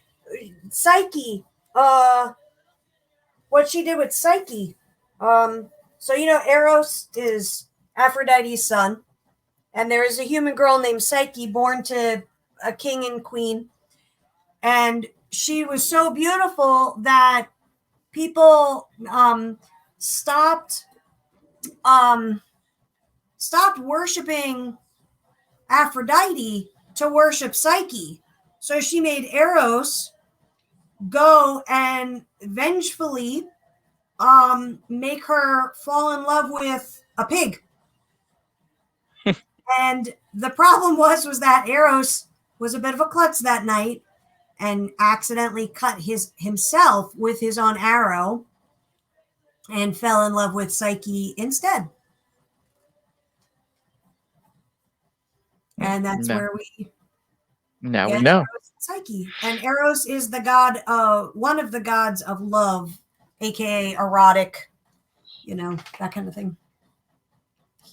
Psyche, what she did with Psyche. So Eros is Aphrodite's son, and there is a human girl named Psyche born to a king and queen, and she was so beautiful that people stopped um, stopped worshiping Aphrodite to worship Psyche. So she made Eros go and vengefully make her fall in love with a pig. And the problem was that Eros was a bit of a klutz that night and accidentally cut himself with his own arrow and fell in love with Psyche instead. And that's No, where we now we get know. Eros and Psyche. And Eros is the god, one of the gods of love, aka erotic, that kind of thing.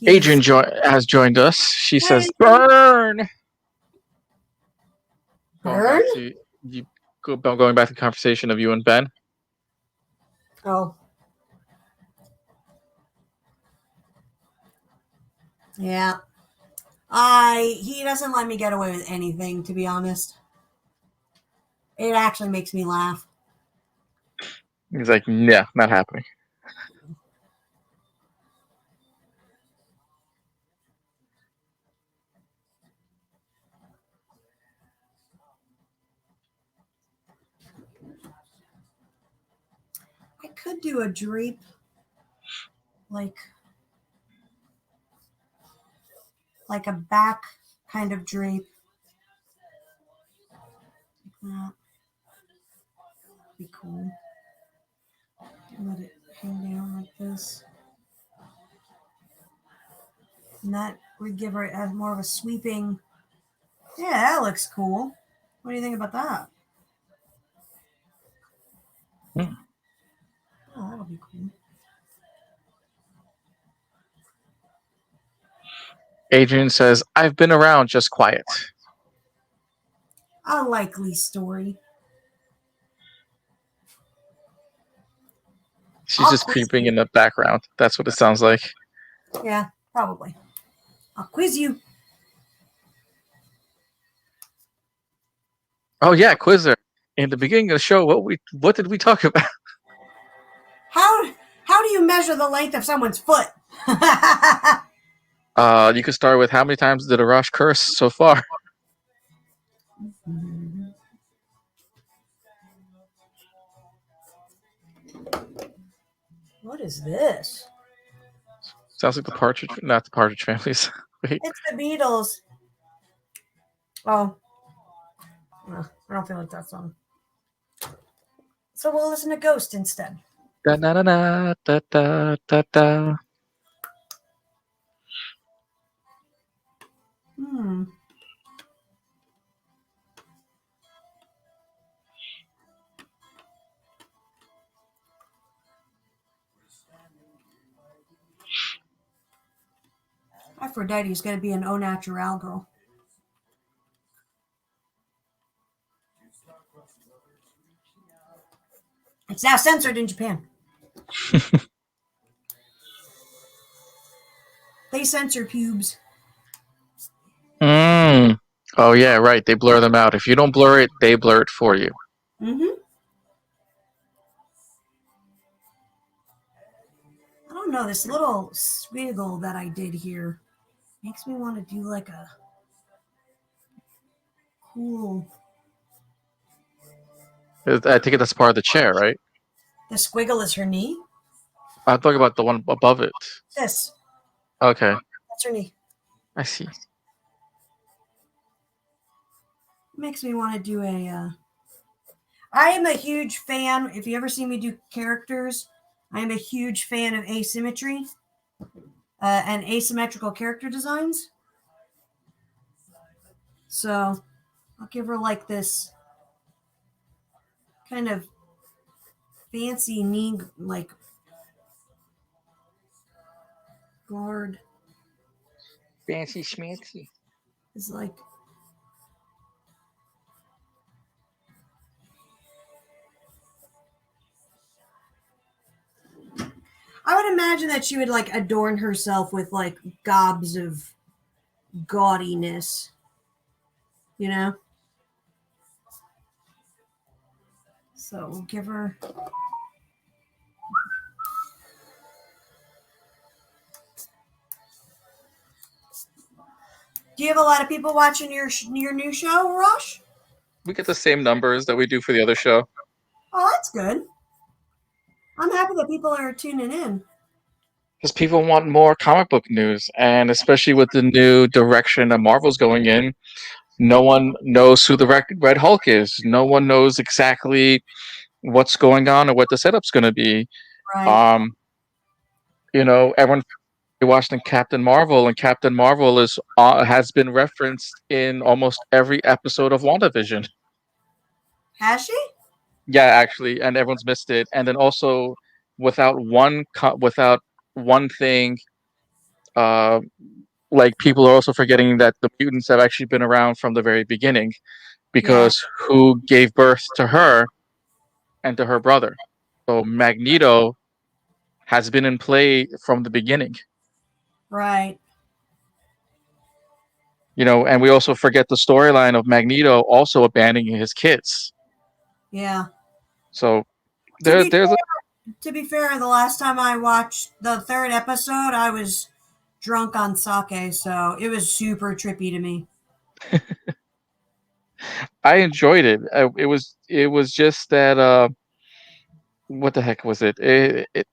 Adrian has joined us. She says, Hey, "Burn." Going burn? back to you, going back to the conversation of you and Ben. Oh. Yeah. He doesn't let me get away with anything, to be honest. It actually makes me laugh. He's like, "Yeah, not happening." I could do a drape, like a back kind of drape. Like that. Be cool. Let it hang down like this. And that would give her more of a sweeping. Yeah, that looks cool. What do you think about that? Hmm. Oh, that'll be cool. Adrian says, "I've been around, just quiet." A likely story. She's just creeping in the background. That's what it sounds like. Yeah, probably. I'll quiz you. Oh yeah, Quizzer. In the beginning of the show, what did we talk about? How how do you measure the length of someone's foot? You could start with how many times did Mirage curse so far? What is this? Sounds like the Partridge, not the Partridge Families. Wait. It's the Beatles. Oh. No, I don't feel like that song. So we'll listen to Ghost instead. Da da da da da da da da. Aphrodite is going to be an au naturel girl. It's now censored in Japan. They censor pubes. Oh yeah, right. They blur them out. If you don't blur it, they blur it for you. I don't know. This little swiggle that I did here makes me want to do like a cool. I think that's part of the chair, right? The squiggle is her knee. I'm talking about the one above it. This. Okay. That's her knee. I see. Makes me want to do a. I am a huge fan. If you ever see me do characters, I am a huge fan of asymmetry and asymmetrical character designs. So I'll give her like this kind of fancy knee, like guard. Fancy schmancy. It's like. I would imagine that she would like adorn herself with like gobs of gaudiness, you know? So we'll give her. Do you have a lot of people watching your new show, Rosh? We get the same numbers that we do for the other show. Oh, that's good. I'm happy that people are tuning in. Because people want more comic book news, and especially with the new direction that Marvel's going in, no one knows who the Red Hulk is. No one knows exactly what's going on or what the setup's going to be. Right. Everyone watching Captain Marvel, and Captain Marvel has been referenced in almost every episode of WandaVision. Has she? Yeah, actually, and everyone's missed it. And then also, without one thing, like people are also forgetting that the mutants have actually been around from the very beginning, because who gave birth to her and to her brother? So Magneto has been in play from the beginning. Right. And we also forget the storyline of Magneto also abandoning his kids. Yeah. So to be fair, the last time I watched the third episode, I was drunk on sake, so it was super trippy to me. I enjoyed it. It was just that what the heck was it? It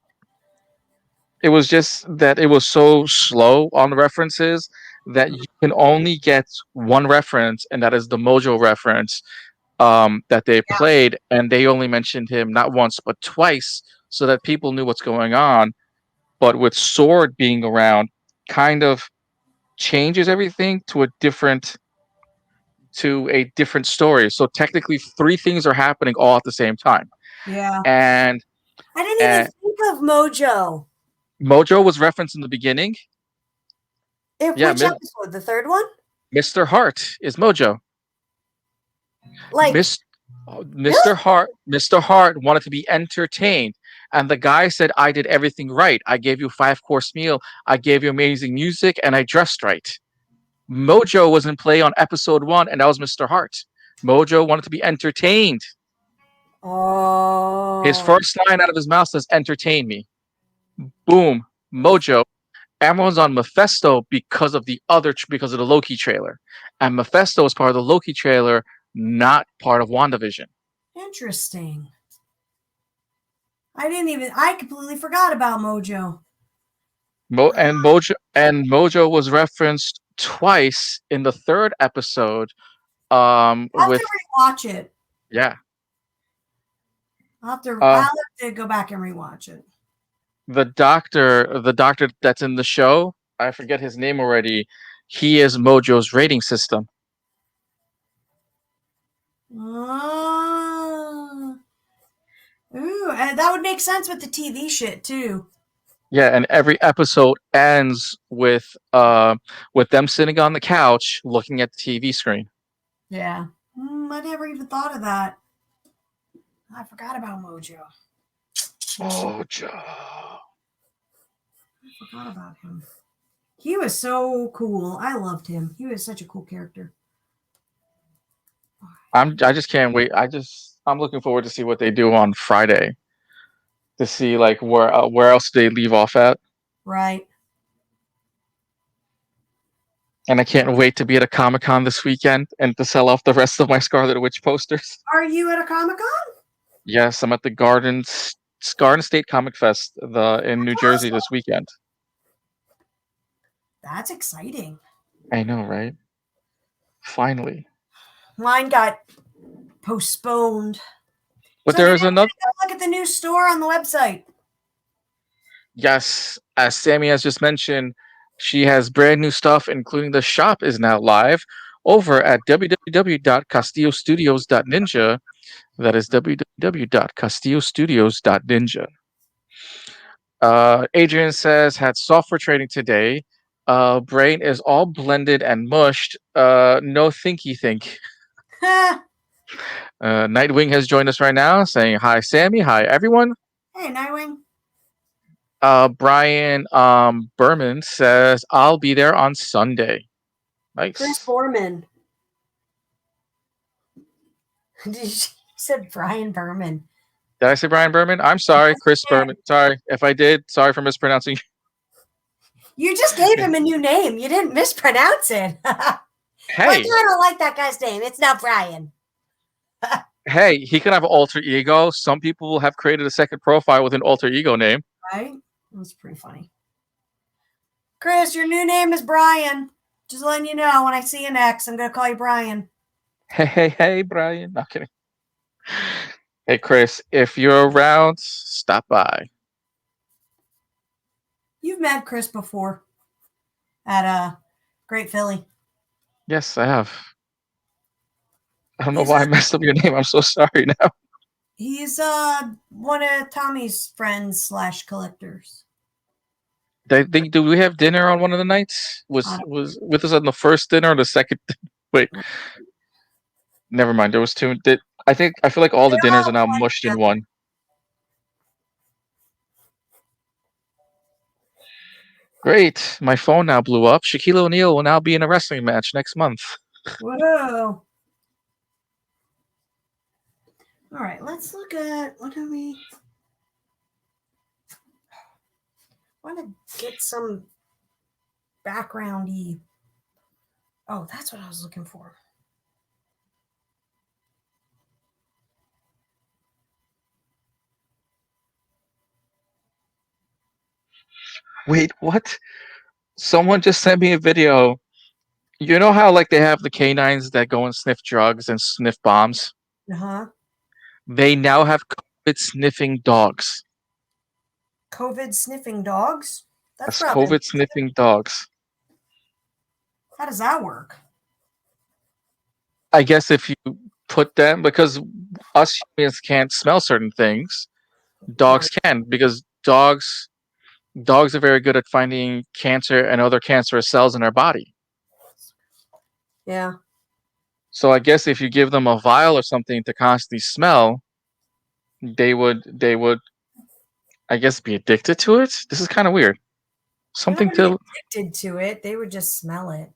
was just that it was so slow on the references that you can only get one reference, and that is the Mojo reference that they played, and they only mentioned him not once but twice, so that people knew what's going on. But with Sword being around, kind of changes everything to a different story. So technically, three things are happening all at the same time. Yeah. And I didn't even think of Mojo. Mojo was referenced in the beginning. Which episode? The third one? Mr. Hart is Mojo. Like Mr. Hart wanted to be entertained, and the guy said, "I did everything right. I gave you a 5-course meal. I gave you amazing music, and I dressed right." Mojo was in play on episode 1, and that was Mr. Hart. Mojo wanted to be entertained. Oh. His first line out of his mouth says, "Entertain me." Boom, Mojo. Everyone's on Mephisto because of the Loki trailer, and Mephisto is part of the Loki trailer, not part of WandaVision. Interesting. I completely forgot about Mojo. Mojo was referenced twice in the third episode. I'll have With to rewatch it. yeah, I'll have to go back and rewatch it. the doctor that's in the show, I forget his name already. He is Mojo's rating system. Ooh, and that would make sense with the TV shit too. Yeah, and every episode ends with them sitting on the couch looking at the TV screen. Yeah. I never even thought of that. I forgot about Mojo. Mojo. I forgot about him. He was so cool. I loved him. He was such a cool character. I just can't wait. I'm looking forward to see what they do on Friday. To see like where else they leave off at. Right. And I can't wait to be at a Comic-Con this weekend and to sell off the rest of my Scarlet Witch posters. Are you at a Comic-Con? Yes, I'm at the Garden State Comic Fest in New Jersey this weekend. That's exciting. I know, right? Finally. Mine got postponed. But there is another. Look at the new store on the website. Yes, as Sammy has just mentioned, she has brand new stuff, including the shop is now live over at www.castillostudios.ninja. That is www.castillostudios.ninja. Adrian says, had software trading today. Brain is all blended and mushed. No thinky think. Nightwing has joined us right now saying, hi, Sammy. Hi, everyone. Hey, Nightwing. Brian Berman says, I'll be there on Sunday. Nice. Chris Foreman. You said Brian Berman. Did I say Brian Berman? I'm sorry, Chris Berman. Sorry if I did. Sorry for mispronouncing. You just gave him a new name. You didn't mispronounce it. Hey. I don't like that guy's name. It's not Brian. Hey, he can have an alter ego. Some people have created a second profile with an alter ego name. Right? That's pretty funny. Chris, your new name is Brian. Just letting you know, when I see you next, I'm going to call you Brian. Hey, Brian. Not kidding. Hey, Chris, if you're around, stop by. You've met Chris before at Great Philly. Yes, I have. I don't know why I messed up your name. I'm so sorry now. He's one of Tommy's friends / collectors. Do we have dinner on one of the nights? Was with us on the first dinner or the second? Wait, never mind. There was two. I feel like all the dinners are now mushed in one. Great. My phone now blew up. Shaquille O'Neal will now be in a wrestling match next month. Whoa. All right, let's look at what do we want to get some backgroundy. Oh, that's what I was looking for. Wait, what? Someone just sent me a video. You know how like they have the canines that go and sniff drugs and sniff bombs? Uh-huh. They now have COVID sniffing dogs. COVID sniffing dogs? That's COVID sniffing dogs. How does that work? I guess if you put them, because us humans can't smell certain things, dogs can, because dogs are very good at finding cancer and other cancerous cells in our body. Yeah. So I guess if you give them a vial or something to constantly smell, they would I guess be addicted to it. This is kind of weird. Something to addicted to it. They would just smell it.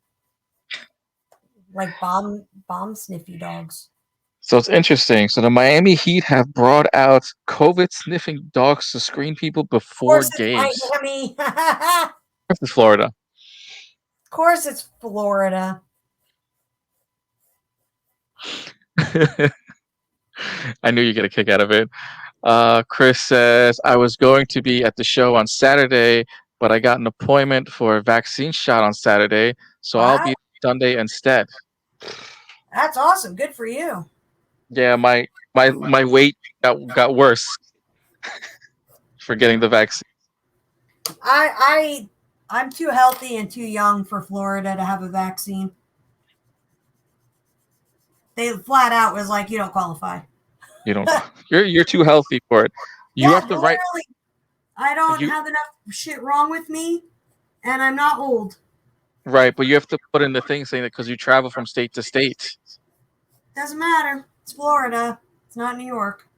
Like bomb sniffy dogs. So it's interesting. So the Miami Heat have brought out COVID sniffing dogs to screen people Of before course, it's games. Miami. Of This is Florida. course, it's Florida. I knew you'd get a kick out of it. Chris says, I was going to be at the show on Saturday, but I got an appointment for a vaccine shot on Saturday, so I'll Wow, be Sunday instead. that's awesome. Good for you. Yeah, my weight got worse for getting the vaccine. I'm too healthy and too young for Florida to have a vaccine. They flat out was like, you don't qualify. You don't. You're too healthy for it. You Yeah, have to write. literally. I don't You have enough shit wrong with me, and I'm not old. right, but you have to put in the thing saying that because you travel from state to state. Doesn't matter. It's Florida. It's not New York.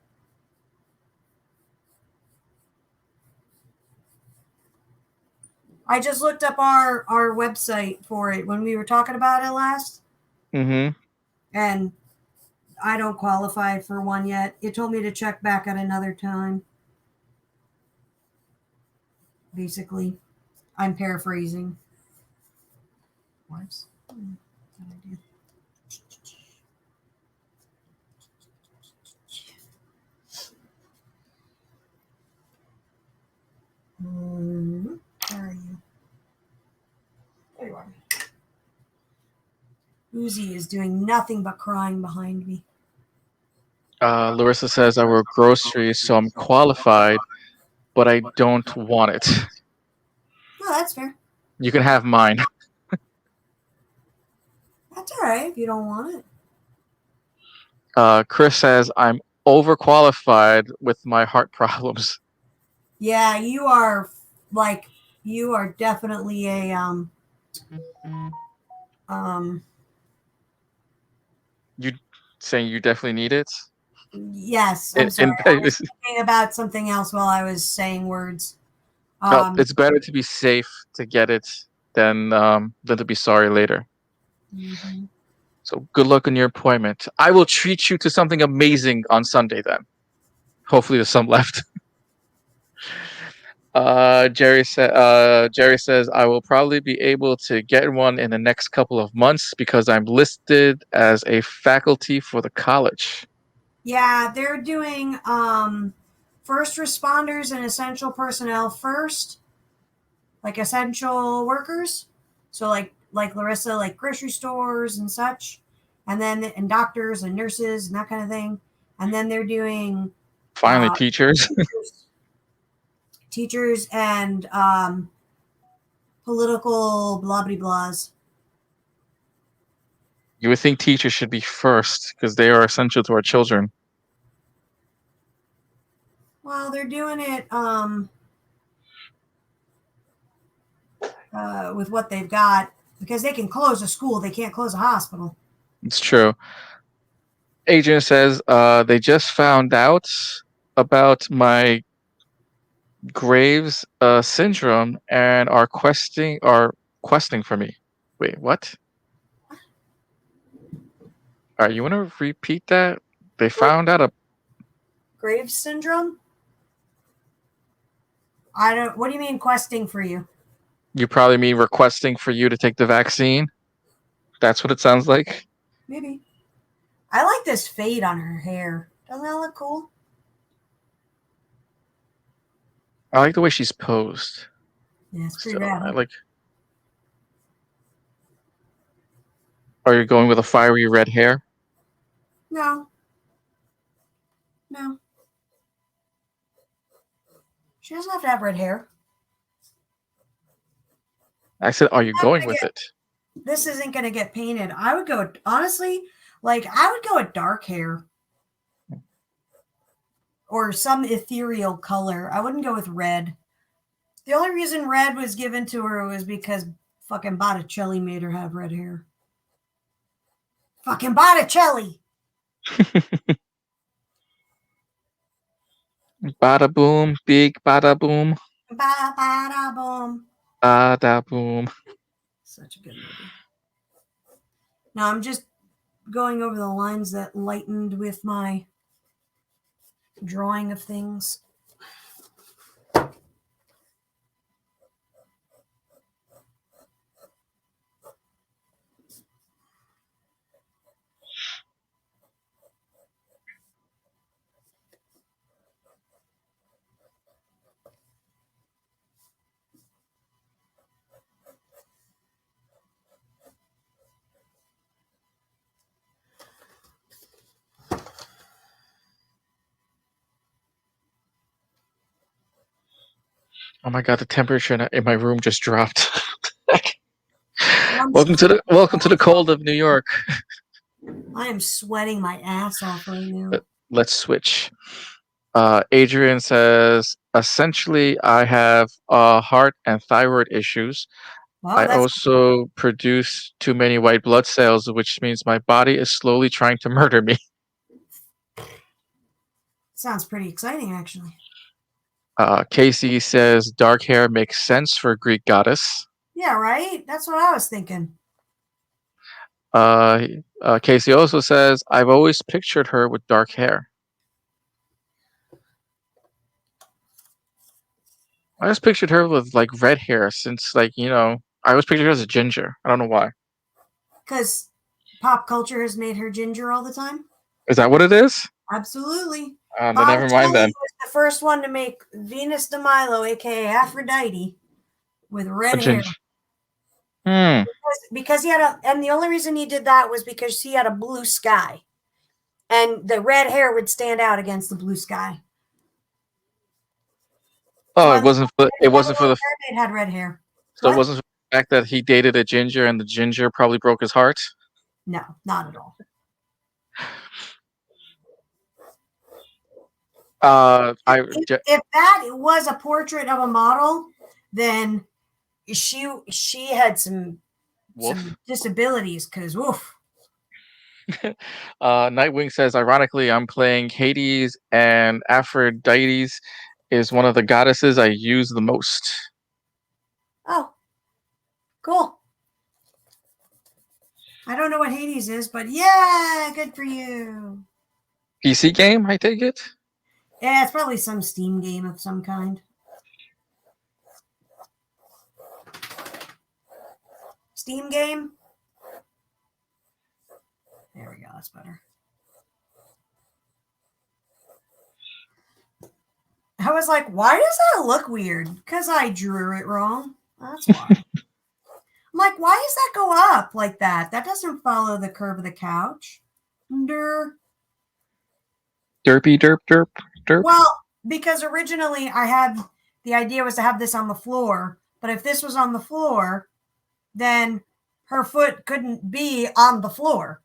I just looked up our website for it when we were talking about it last, Mm-hmm. and I don't qualify for one yet. It told me to check back at another time. Basically, I'm paraphrasing. What did I do? Where are you? There you are. Uzi is doing nothing but crying behind me. Larissa says I work groceries, so I'm qualified, but I don't want it. Oh, that's fair. You can have mine. That's all right if you don't want it. Chris says I'm overqualified with my heart problems. Yeah, you are like you are definitely a um You saying you definitely need it? yes, I'm And, sorry. and I was thinking about something else while I was saying words. oh, Um it's better to be safe to get it than to be sorry later. mhm. So good luck on your appointment. I will treat you to something amazing on Sunday then. Hopefully there's some left. Jerry says I will probably be able to get one in the next couple of months because I'm listed as a faculty for the college. Yeah, they're doing first responders and essential personnel first, like essential workers. So like Larissa, like grocery stores and such, and then and doctors and nurses and that kind of thing. And then they're doing Finally, uh, teachers. teachers and political blah blah blahs. You would think teachers should be first because they are essential to our children. Well, they're doing it with what they've got because they can close a school, they can't close a hospital. It's true. Agent says they just found out about my Graves syndrome and are questing for me. Wait, what? All right, you want to repeat that? They found out a. Graves syndrome? I don't. What do you mean questing for you? You probably mean requesting for you to take the vaccine. That's what it sounds like. Maybe. I like this fade on her hair. Doesn't that look cool? I like the way she's posed. Yeah, it's pretty Still, rad. I Huh? like. Are you going with a fiery red hair? No, no. She doesn't have to have red hair. I said, are you I'm going gonna with get. it? This isn't gonna get painted. I would go honestly. Like I would go with dark hair or some ethereal color. I wouldn't go with red. The only reason red was given to her was because fucking Botticelli made her have red hair. Fucking Botticelli. Bada boom, big bada boom, Ba ba da boom. bada boom. Such a good movie. No, I'm just going over the lines that lightened with my drawing of things. Oh my god, the temperature in my room just dropped. I'm welcome to the cold of New York. I am sweating my ass off right now. Let's switch. Adrian says, essentially, I have heart and thyroid issues. Well, I that also produce too many white blood cells, which means my body is slowly trying to murder me. sounds pretty exciting, actually. Casey says, dark hair makes sense for a Greek goddess. Yeah, right? That's what I was thinking. Casey also says, I've always pictured her with dark hair. I just pictured her with like red hair since I always pictured her as a ginger. I don't know why. Because pop culture has made her ginger all the time. Is that what it is? Absolutely. Then never mind then. Was the first one to make Venus de Milo, aka Aphrodite, with red hair. Because he had and the only reason he did that was because he had a blue sky, and the red hair would stand out against the blue sky. Oh, So it wasn't for the mermaid had red hair. So it wasn't for the fact that he dated a ginger and the ginger probably broke his heart? No, not at all. If that was a portrait of a model, then she had some disabilities, because woof. Nightwing says, ironically, I'm playing Hades, and Aphrodite is one of the goddesses I use the most. Oh, cool. I don't know what Hades is, but yeah, good for you. PC game, I take it? Yeah, it's probably some Steam game of some kind. Steam game? There we go, that's better. I was like, why does that look weird? Because I drew it wrong. That's why. I'm like, why does that go up like that? That doesn't follow the curve of the couch. Derpy derp derp derp. Well, because originally I had the idea was to have this on the floor, but if this was on the floor, then her foot couldn't be on the floor.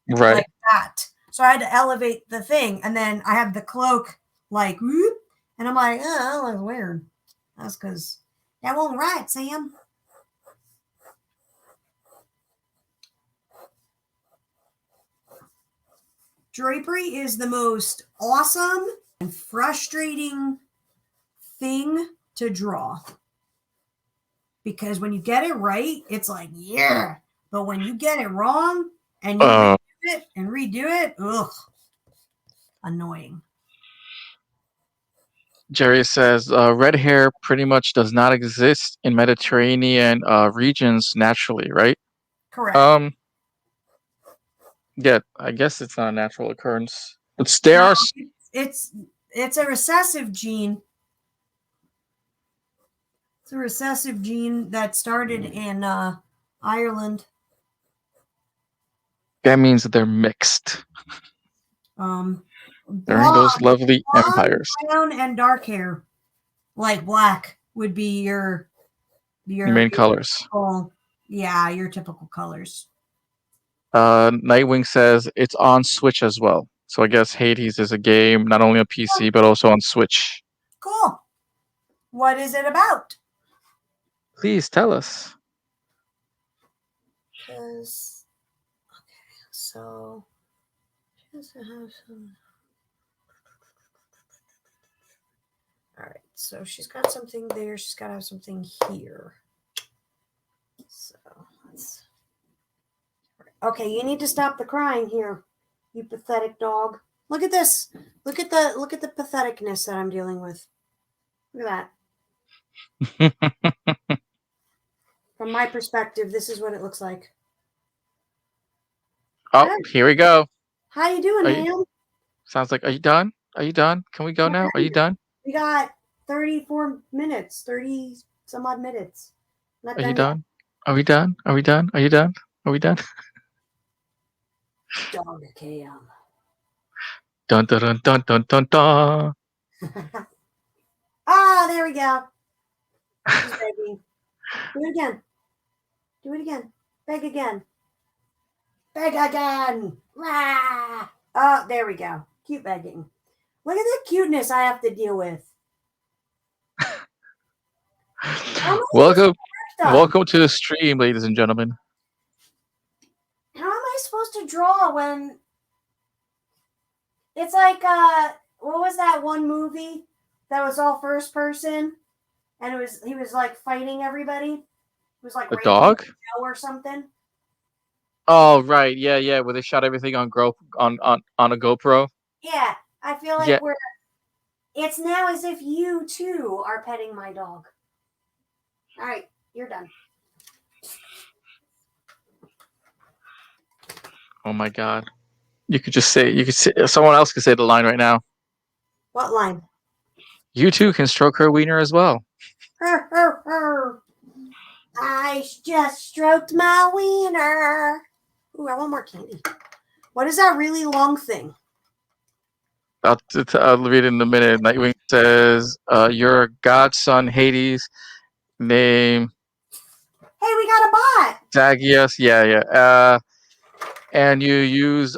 Right. Like that. So I had to elevate the thing, and then I have the cloak like whoop, and I'm like, oh, that looks weird. That's because that won't right, Sam. Drapery is the most awesome and frustrating thing to draw. Because when you get it right, it's like, yeah. But when you get it wrong and you redo it, ugh. Annoying. Jerry says, red hair pretty much does not exist in Mediterranean regions naturally, right? Correct. Yeah, I guess it's not a natural occurrence. But it's a recessive gene. It's a recessive gene that started in Ireland. That means that they're mixed. During those lovely empires. Brown and dark hair, like black, would be your main colors. Yeah, your typical colors. Nightwing says it's on Switch as well. So I guess Hades is a game not only on PC but also on Switch. Cool. What is it about? Please tell us. Because so she has to have some. All right, so she's got something there. She's got to have something here. So let's. Okay, you need to stop the crying here, you pathetic dog. Look at this. Look at the patheticness that I'm dealing with. Look at that. From my perspective, this is what it looks like. Oh, Hi. here we go. How you doing, ma'am? Sounds like, are you done? Are you done? Can we go now? Are you done? We got 34 minutes, 30 some odd minutes. Not Are you done done? Are we done? Are we done? Are you done? Are we done? yet. Dog cam. Dun dun dun dun dun dun dun. Ah, there we go. She's begging. Do it again. Do it again. Beg again. Beg again. Rah! Oh, there we go. Cute begging. Look at the cuteness I have to deal with. Welcome, welcome to the stream, ladies and gentlemen. How am I supposed to draw when it's like what was that one movie that was all first person and he was like fighting everybody? It was like A dog? or something. Oh right, yeah, yeah. Where they shot everything on on a GoPro. Yeah, I feel like it's now as if you too are petting my dog. All right, you're done. Oh my god. You could say, someone else could say the line right now. What line? You too can stroke her wiener as well. I just stroked my wiener. Ooh, I want more candy. What is that really long thing? I'll read it in a minute. Nightwing says, "Your godson Hades, name Hey, we got a bot. Dagius, yeah. And you use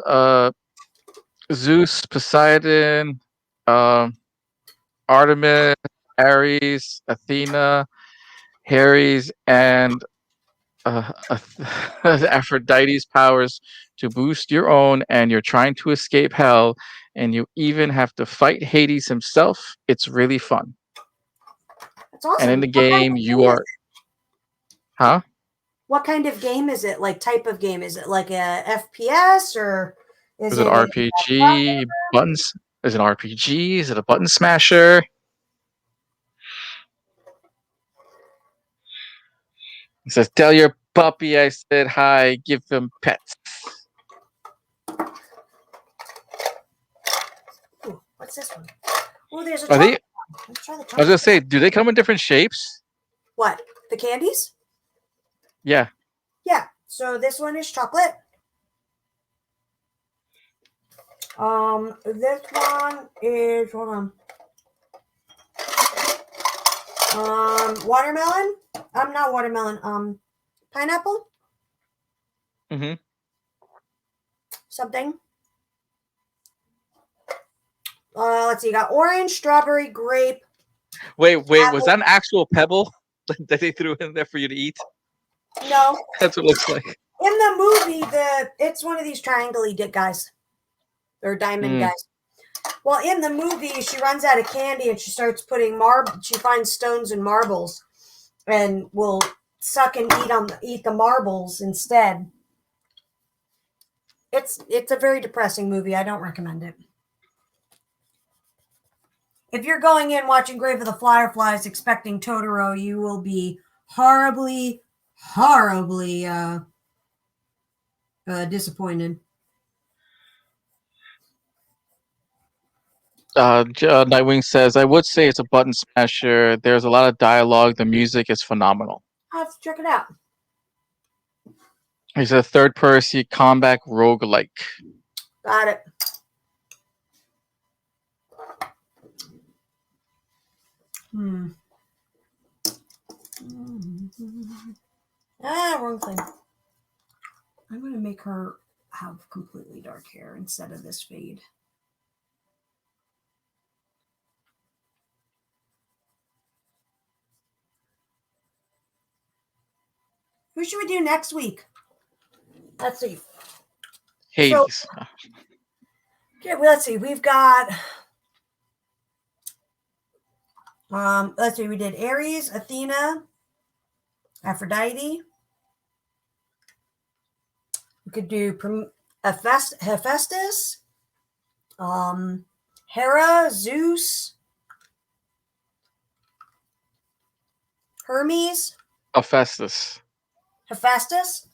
Zeus, Poseidon, Artemis, Ares, Athena, Ares, and Aphrodite's powers to boost your own, and you're trying to escape hell, and you even have to fight Hades himself. It's really fun." That's awesome. And in the game, you are, huh? What kind of game is it? Like type of game? Is it like a FPS or Is it RPG buttons? Is it an RPG? Is it a button smasher? It says, "Tell your puppy I said hi. Give him pets." Ooh, what's this one? Oh, there's a Are they? Let's try the I was gonna say, do they come in different shapes? What? The candies? Yeah. Yeah. So this one is chocolate. This one is hold on. Watermelon. Not watermelon. Pineapple. Mm-hmm. Something. Let's see. You got orange, strawberry, grape. Wait. Was that an actual pebble that they threw in there for you to eat? No. That's what it looks like. In the movie, it's one of these triangle-y guys. Or diamond guys. Well, in the movie, she runs out of candy and she starts putting she finds stones and marbles and will suck and eat the marbles instead. It's a very depressing movie. I don't recommend it. If you're going in watching Grave of the Fireflies expecting Totoro, you will be horribly, horribly disappointed. Nightwing says, "I would say it's a button smasher. There's a lot of dialogue. The music is phenomenal." I'll have to check it out. It's a third-person combat roguelike. Got it. Wrong thing. I'm going to make her have completely dark hair instead of this fade. Who should we do next week? Let's see. Hades. Okay, well, let's see. We've got let's see, we did Ares, Athena, Aphrodite. could do Hephaestus, Hera, Zeus, Hermes, Hephaestus. Hephaestus.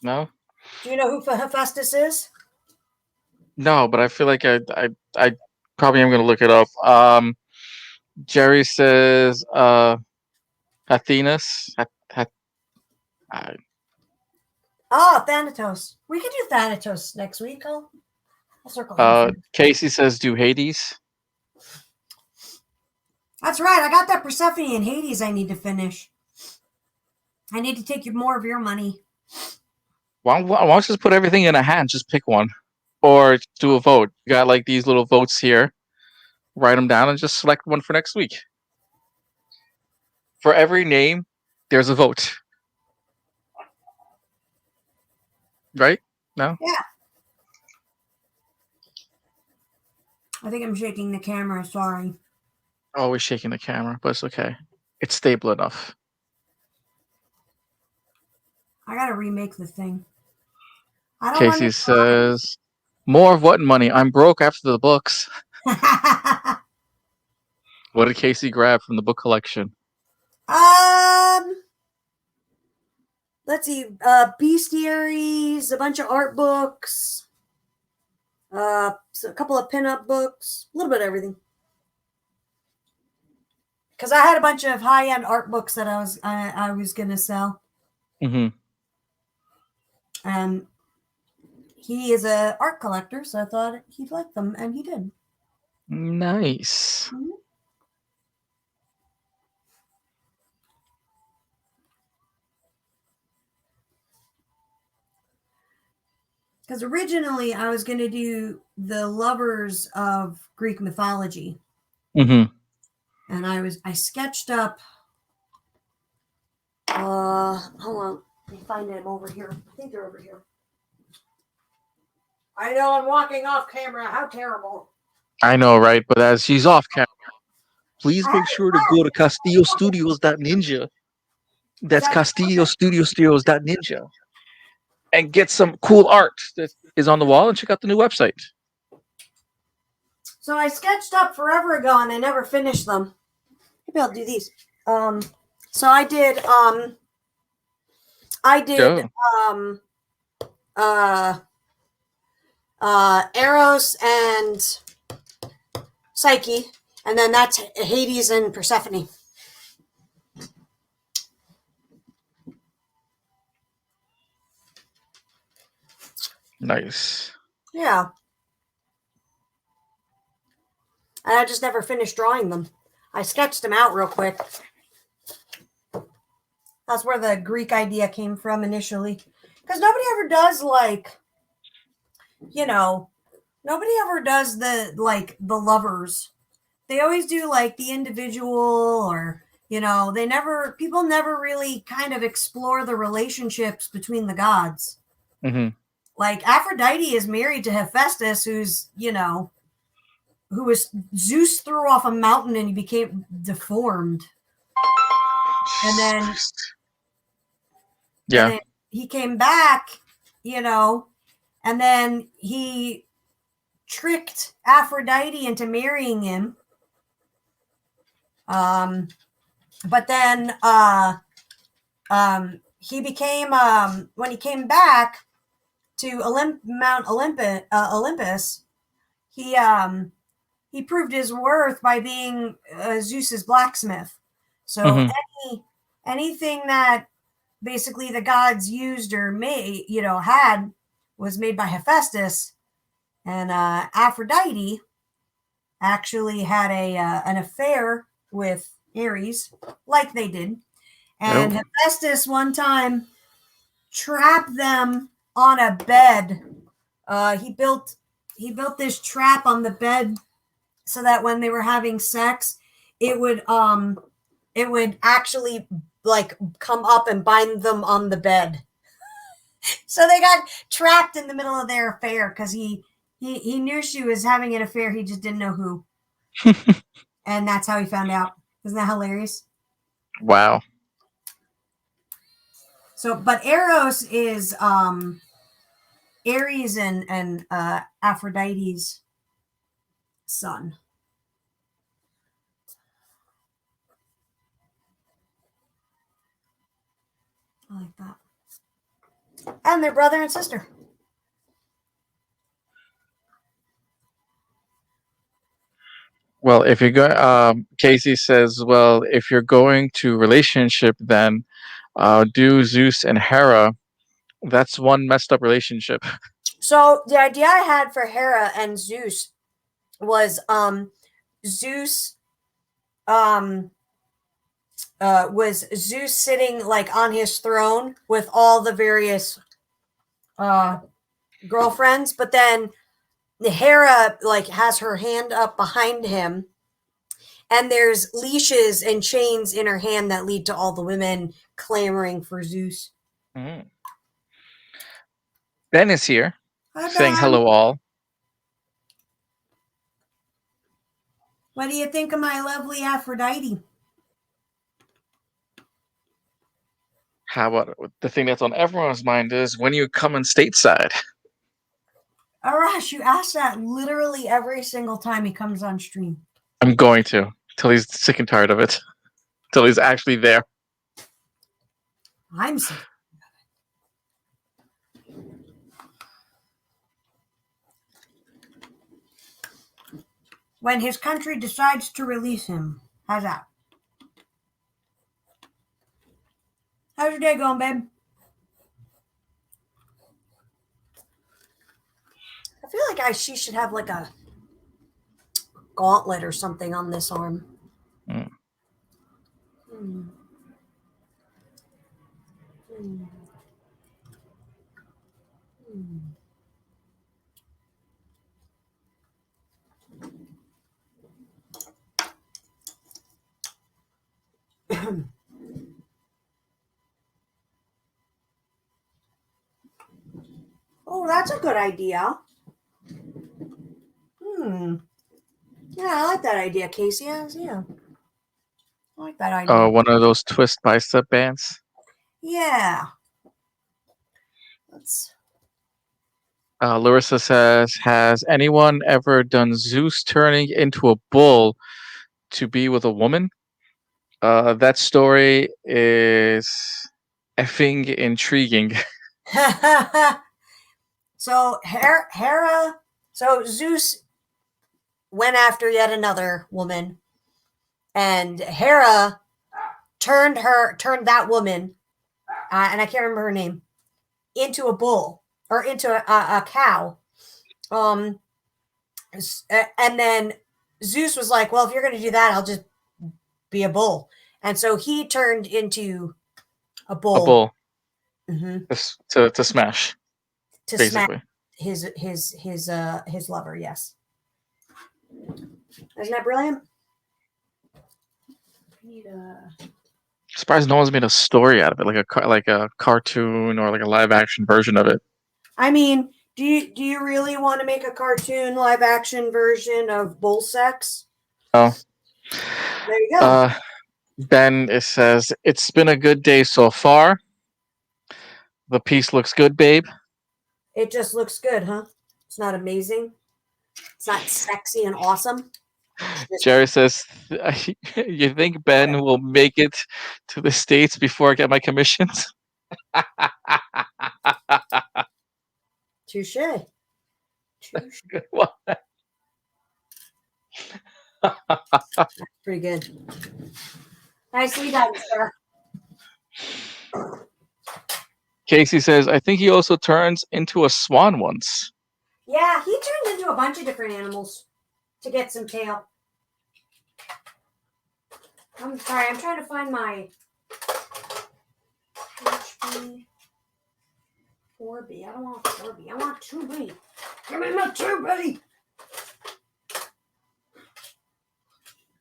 No? Do you know who Hephaestus is? No, but I feel like I probably am gonna look it up. Jerry says Athenas. Oh, Thanatos. We could do Thanatos next week. I'll circle him. Casey says do Hades. That's right. I got that Persephone and Hades I need to finish. I need to take you more of your money. Why don't you just put everything in a hat and just pick one? Or do a vote. You got like these little votes here. Write them down and just select one for next week. For every name, there's a vote. Right? No? Yeah. I think I'm shaking the camera. Sorry. Always shaking the camera, but it's okay. It's stable enough. I gotta remake the thing. I don't Casey says, more of what money? I'm broke after the books. What did Casey grab from the book collection? Let's see. Bestiaries, a bunch of art books, so a couple of pinup books, a little bit of everything. Because I had a bunch of high-end art books that I was gonna sell. Mm-hmm. And he is an art collector, so I thought he'd like them, and he did. Nice. Mm-hmm. Because originally I was going to do the lovers of Greek mythology. Mm-hmm. And I sketched up, hold on, let me find them over here. I think they're over here. I know I'm walking off camera. How terrible. I know, right? But as she's off camera, please make sure to go to CastilloStudios.ninja. That's CastilloStudios.ninja. And get some cool art that is on the wall and check out the new website. So I sketched up forever ago and I never finished them. Maybe I'll do these. So I did Eros and Psyche, and then that's Hades and Persephone. Nice. Yeah. And I just never finished drawing them. I sketched them out real quick. That's where the Greek idea came from initially. Because nobody ever does nobody ever does the lovers. They always do like the individual, or people never really kind of explore the relationships between the gods. Mm-hmm. Like Aphrodite is married to Hephaestus, who was Zeus threw off a mountain and he became deformed. And then he came back, and then he tricked Aphrodite into marrying him. But then he became when he came back to Mount Olympus, he proved his worth by being Zeus's blacksmith. So anything that basically the gods used or made, had, was made by Hephaestus. And Aphrodite actually had an affair with Ares, like they did. And Hephaestus one time trapped them on a bed. He built this trap on the bed so that when they were having sex, it would actually come up and bind them on the bed. So they got trapped in the middle of their affair because he knew she was having an affair. He just didn't know who. And that's how he found out. Isn't that hilarious? Wow. So, but Eros is Ares and Aphrodite's son. I like that. And their brother and sister. Well, if you're going, Casey says, well, if you're going to relationship, then do Zeus and Hera. That's one messed up relationship. So the idea I had for Hera and Zeus was Zeus was Zeus sitting like on his throne with all the various girlfriends, but then Hera like has her hand up behind him, and there's leashes and chains in her hand that lead to all the women clamoring for Zeus. Mm-hmm. Ben is here, Hi, saying Ben. hello all. What do you think of my lovely Aphrodite? How about the thing that's on everyone's mind is when you come in stateside? Arash, you ask that literally every single time he comes on stream. I'm going to till he's sick and tired of it. Till he's actually there. I'm sick. When his country decides to release him. How's that? How's your day going, babe? I feel like she should have like a gauntlet or something on this arm. Mm. Hmm. Hmm. Hmm. Oh, that's a good idea. Yeah, I like that idea, Casey. Yeah. I like that idea. One of those twist bicep bands. Yeah. Let's. Larissa says, has anyone ever done Zeus turning into a bull to be with a woman? That story is effing intriguing. So Hera. So Zeus went after yet another woman, and Hera turned that woman, and I can't remember her name, into a bull or into a cow. And then Zeus was like, well, if you're going to do that, I'll just be a bull. And so he turned into a bull. A bull. Mm-hmm. To smash. To basically. Smash his lover, yes. Isn't that brilliant? Surprised no one's made a story out of it, like a cartoon or like a live action version of it. I mean, do you really want to make a cartoon live action version of bull sex? Oh. There you go. Ben, it says, it's been a good day so far. The piece looks good, babe. It just looks good, huh? It's not amazing. It's not sexy and awesome. Jerry says, you think Ben will make it to the States before I get my commissions? Touche. Good one. Pretty good. Nicely done, sir. Casey says, I think he also turns into a swan once. Yeah, he turned into a bunch of different animals to get some tail. I'm sorry, I'm trying to find my HP 4B. I don't want 4B. I want 2B. Give me my 2B.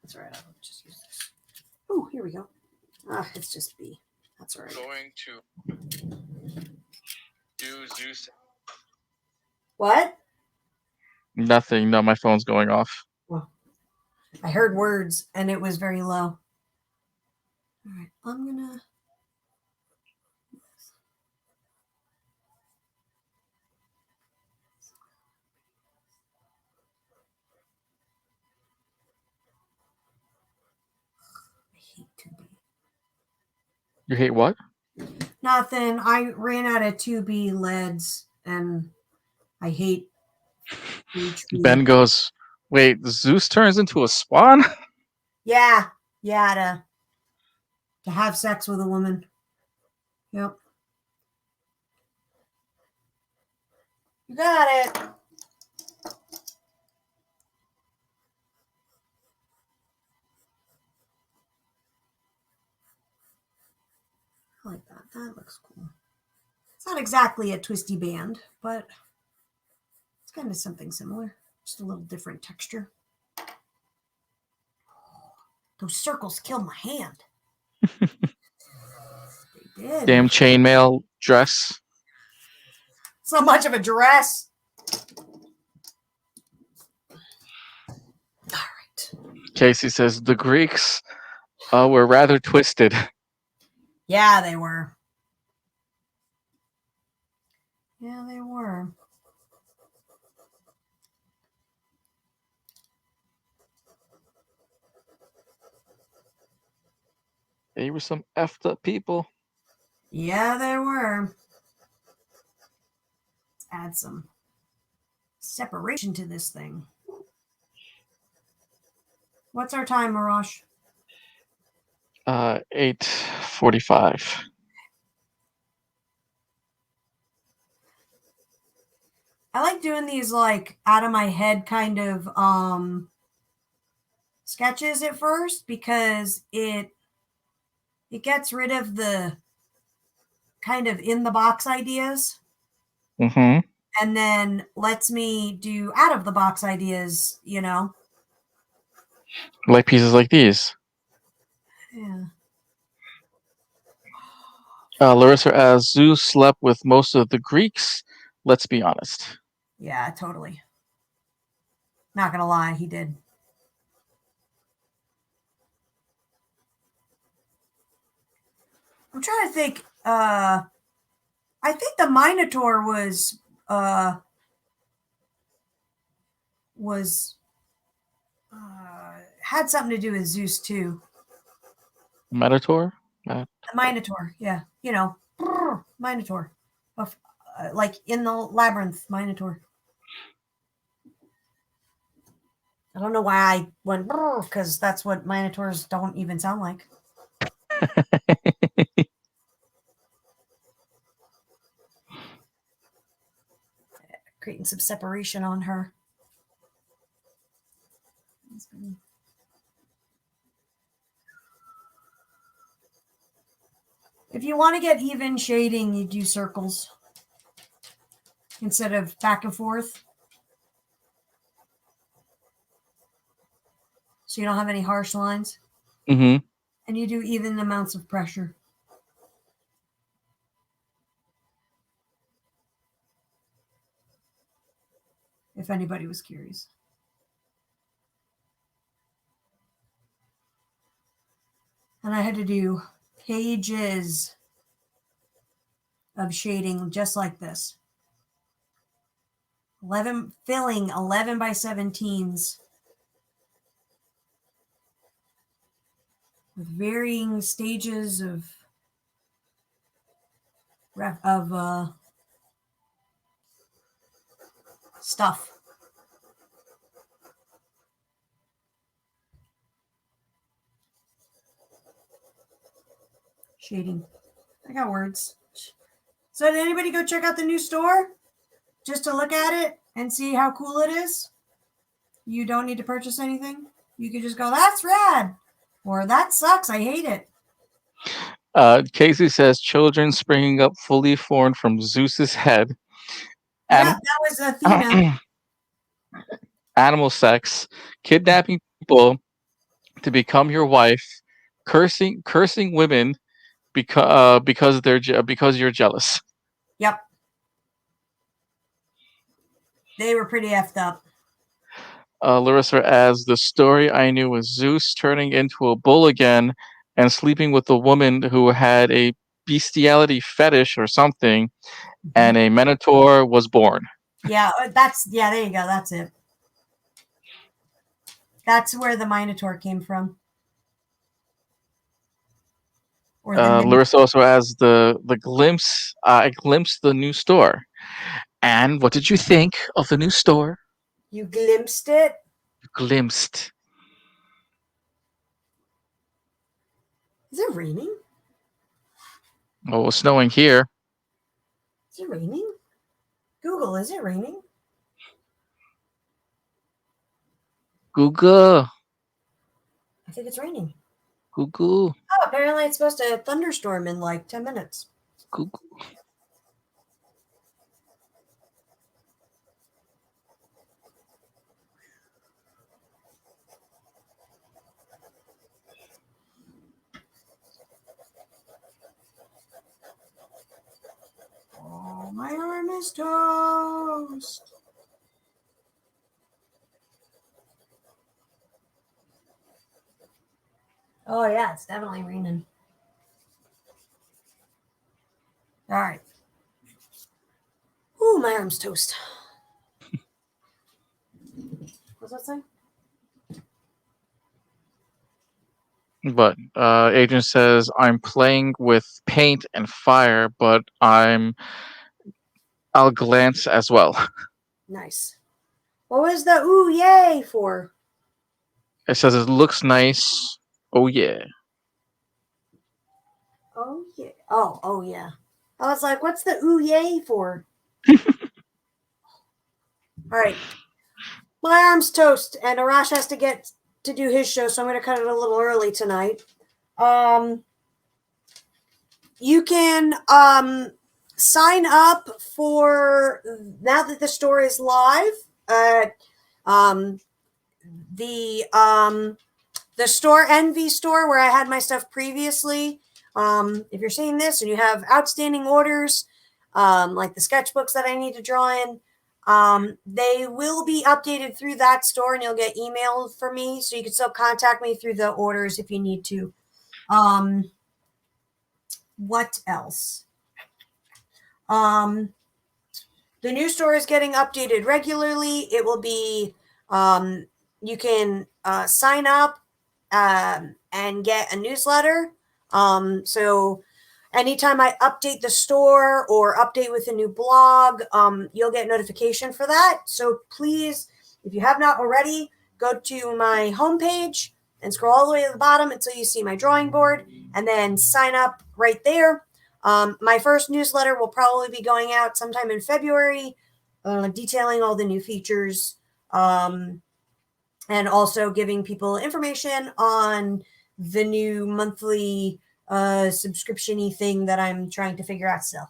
That's all right. I'll just use this. Oh, here we go. It's just B. That's all right. Going to do Zeus. What? Nothing. No, my phone's going off. Well, I heard words and it was very low. All right, I'm gonna. You hate what? Nothing. I ran out of 2B leads, and I hate HB. Ben goes, wait, Zeus turns into a swan? Yeah, to have sex with a woman. Yep. You got it. I like that. That looks cool. It's not exactly a twisty band, but it's kind of something similar. Just a little different texture. Those circles killed my hand. They did. Damn chainmail dress. So much of a dress. All right. Casey says the Greeks were rather twisted. Yeah, they were. Yeah, they were. They were some effed up people. Yeah, they were. Let's add some separation to this thing. What's our time, Mirage? 8:45. I like doing these like out of my head kind of sketches at first because it gets rid of the kind of in the box ideas Mm-hmm. and then lets me do out of the box ideas, you know. Like pieces like these. Yeah. Larissa, as Zeus slept with most of the Greeks, let's be honest. Yeah, totally. Not gonna lie, he did. I'm trying to think. I think the Minotaur was had something to do with Zeus too. Minotaur? The Minotaur, yeah, you know, Minotaur, of like in the labyrinth, Minotaur. I don't know why I went because that's what Minotaurs don't even sound like. Creating some separation on her. If you want to get even shading, you do circles instead of back and forth. So you don't have any harsh lines. Mm-hmm. And you do even amounts of pressure. If anybody was curious. And I had to do pages of shading just like this. 11 filling 11 by 17s with varying stages of stuff. Shading. I got words. So did anybody go check out the new store? Just to look at it and see how cool it is? You don't need to purchase anything. You can just go, that's rad. Or that sucks. I hate it. Casey says children springing up fully formed from Zeus's head. Yeah, that was Athena. Animal sex, kidnapping people to become your wife, cursing women because because you're jealous. Yep. They were pretty effed up. Larissa, as the story I knew was Zeus turning into a bull again and sleeping with a woman who had a bestiality fetish or something, and a minotaur was born. Yeah, there you go. That's it. That's where the Minotaur came from. Or the Larissa also has the glimpse. I glimpsed the new store. And what did you think of the new store? You glimpsed it? Glimpsed. Is it raining? Oh, it's snowing here. Is it raining? Google, is it raining? Google. I think it's raining. Google. Oh, apparently it's supposed to thunderstorm in like 10 minutes. Google. Oh, my arm is toast. Oh, yeah, it's definitely raining. All right. Ooh, my arm's toast. What's that say? But agent says I'm playing with paint and fire, but I'll glance as well. Nice. What was the ooh yay for? It says it looks nice. Oh yeah. Oh yeah. Oh yeah. I was like, what's the ooh yay for? All right. My arm's toast, and Arash has to get to do his show, so I'm going to cut it a little early tonight. You can sign up for, now that the store is live, the store Envy store where I had my stuff previously. If you're seeing this and you have outstanding orders, like the sketchbooks that I need to draw in, they will be updated through that store, and you'll get emailed from me, so you can still contact me through the orders if you need to. What else? The new store is getting updated regularly. It will be, you can sign up and get a newsletter. So anytime I update the store or update with a new blog, you'll get notification for that. So please, if you have not already, go to my homepage and scroll all the way to the bottom until you see my drawing board, and then sign up right there. My first newsletter will probably be going out sometime in February, detailing all the new features, and also giving people information on the new monthly subscription-y thing that I'm trying to figure out still.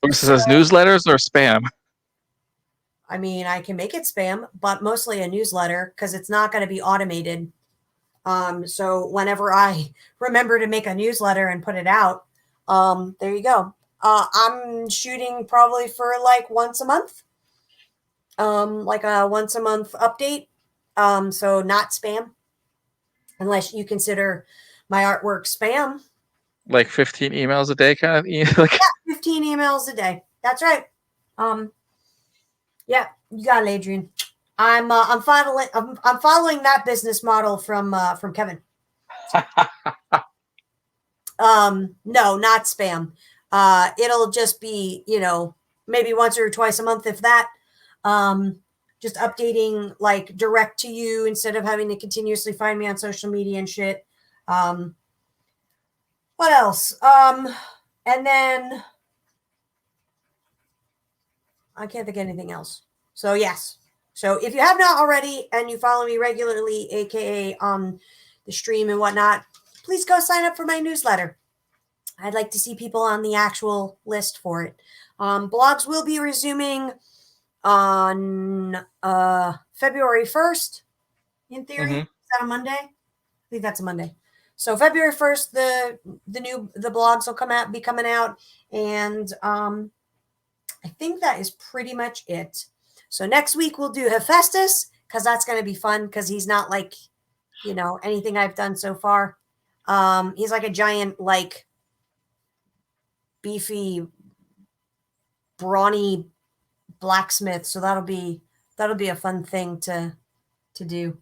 It says newsletters or spam. I mean, I can make it spam, but mostly a newsletter because it's not going to be automated. So whenever I remember to make a newsletter and put it out, there you go. I'm shooting probably for like once a month, like a once a month update. So not spam, unless you consider my artwork spam. Like 15 emails a day, kind of. Like, Yeah, 15 emails a day. That's right. Yeah, you got it, Adrian. I'm following that business model from Kevin. No, not spam. It'll just be, maybe once or twice a month, if that. Just updating like direct to you instead of having to continuously find me on social media and shit. What else? And then I can't think of anything else. So yes. So if you have not already and you follow me regularly, aka on the stream and whatnot, please go sign up for my newsletter. I'd like to see people on the actual list for it. Blogs will be resuming on February 1st, in theory. Mhm. Is that a Monday? I think that's a Monday. So February 1st, the blogs will be coming out, and I think that is pretty much it. So next week we'll do Hephaestus, because that's going to be fun, because he's not like, anything I've done so far. He's like a giant, like, beefy, brawny blacksmith. So that'll be a fun thing to do.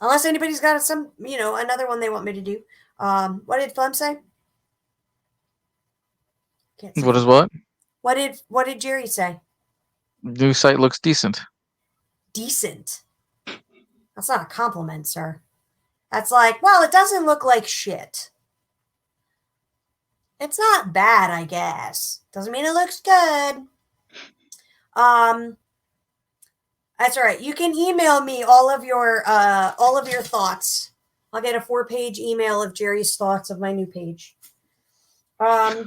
Unless anybody's got some, another one they want me to do. What did Flem say? Can't see. What is what? What did Jerry say? New site looks decent. Decent. That's not a compliment, sir. That's like, well, it doesn't look like shit. It's not bad, I guess. Doesn't mean it looks good. That's all right. You can email me all of your thoughts. I'll get a 4-page email of Jerry's thoughts of my new page. That's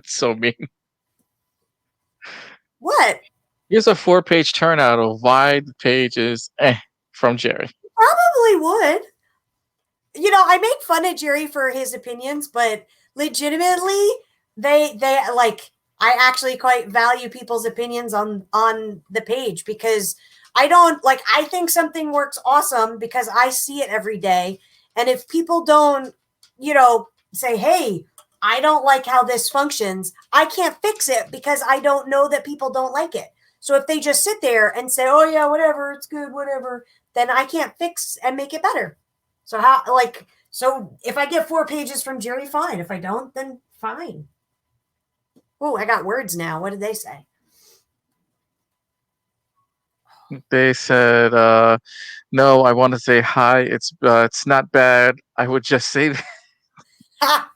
so mean. What? Here's a 4-page turnout of why the page is from Jerry. Probably would. I make fun of Jerry for his opinions, but legitimately, they like, I actually quite value people's opinions on the page, because I think something works awesome because I see it every day. And if people don't, say, hey, I don't like how this functions, I can't fix it because I don't know that people don't like it. So if they just sit there and say, oh yeah, whatever, it's good, whatever, then I can't fix and make it better. So so if I get 4 pages from Jerry, fine. If I don't, then fine. Oh, I got words now. What did they say? They said, no, I want to say hi. It's not bad. I would just say that.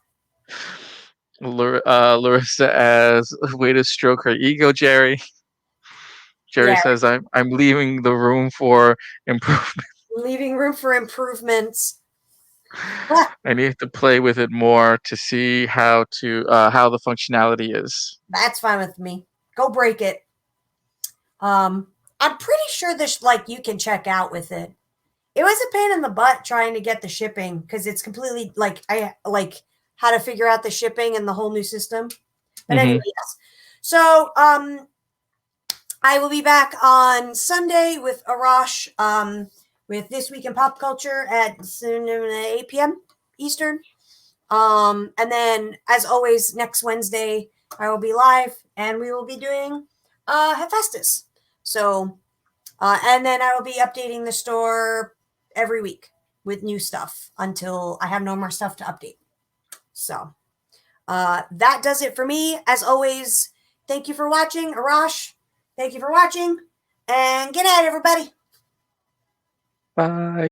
Larissa as a way to stroke her ego, Jerry. Jerry says, I'm leaving the room for improvement. Leaving room for improvements. I need to play with it more to see how the functionality is. That's fine with me. Go break it. I'm pretty sure this, you can check out with it. It was a pain in the butt trying to get the shipping, because it's completely how to figure out the shipping and the whole new system. But anyway, yes. So I will be back on Sunday with Arash, with This Week in Pop Culture at 8 p.m. Eastern. And then, as always, next Wednesday, I will be live, and we will be doing Hephaestus. So, and then I will be updating the store every week with new stuff until I have no more stuff to update. So, that does it for me. As always, thank you for watching. Arash, thank you for watching. And good night, everybody. Bye.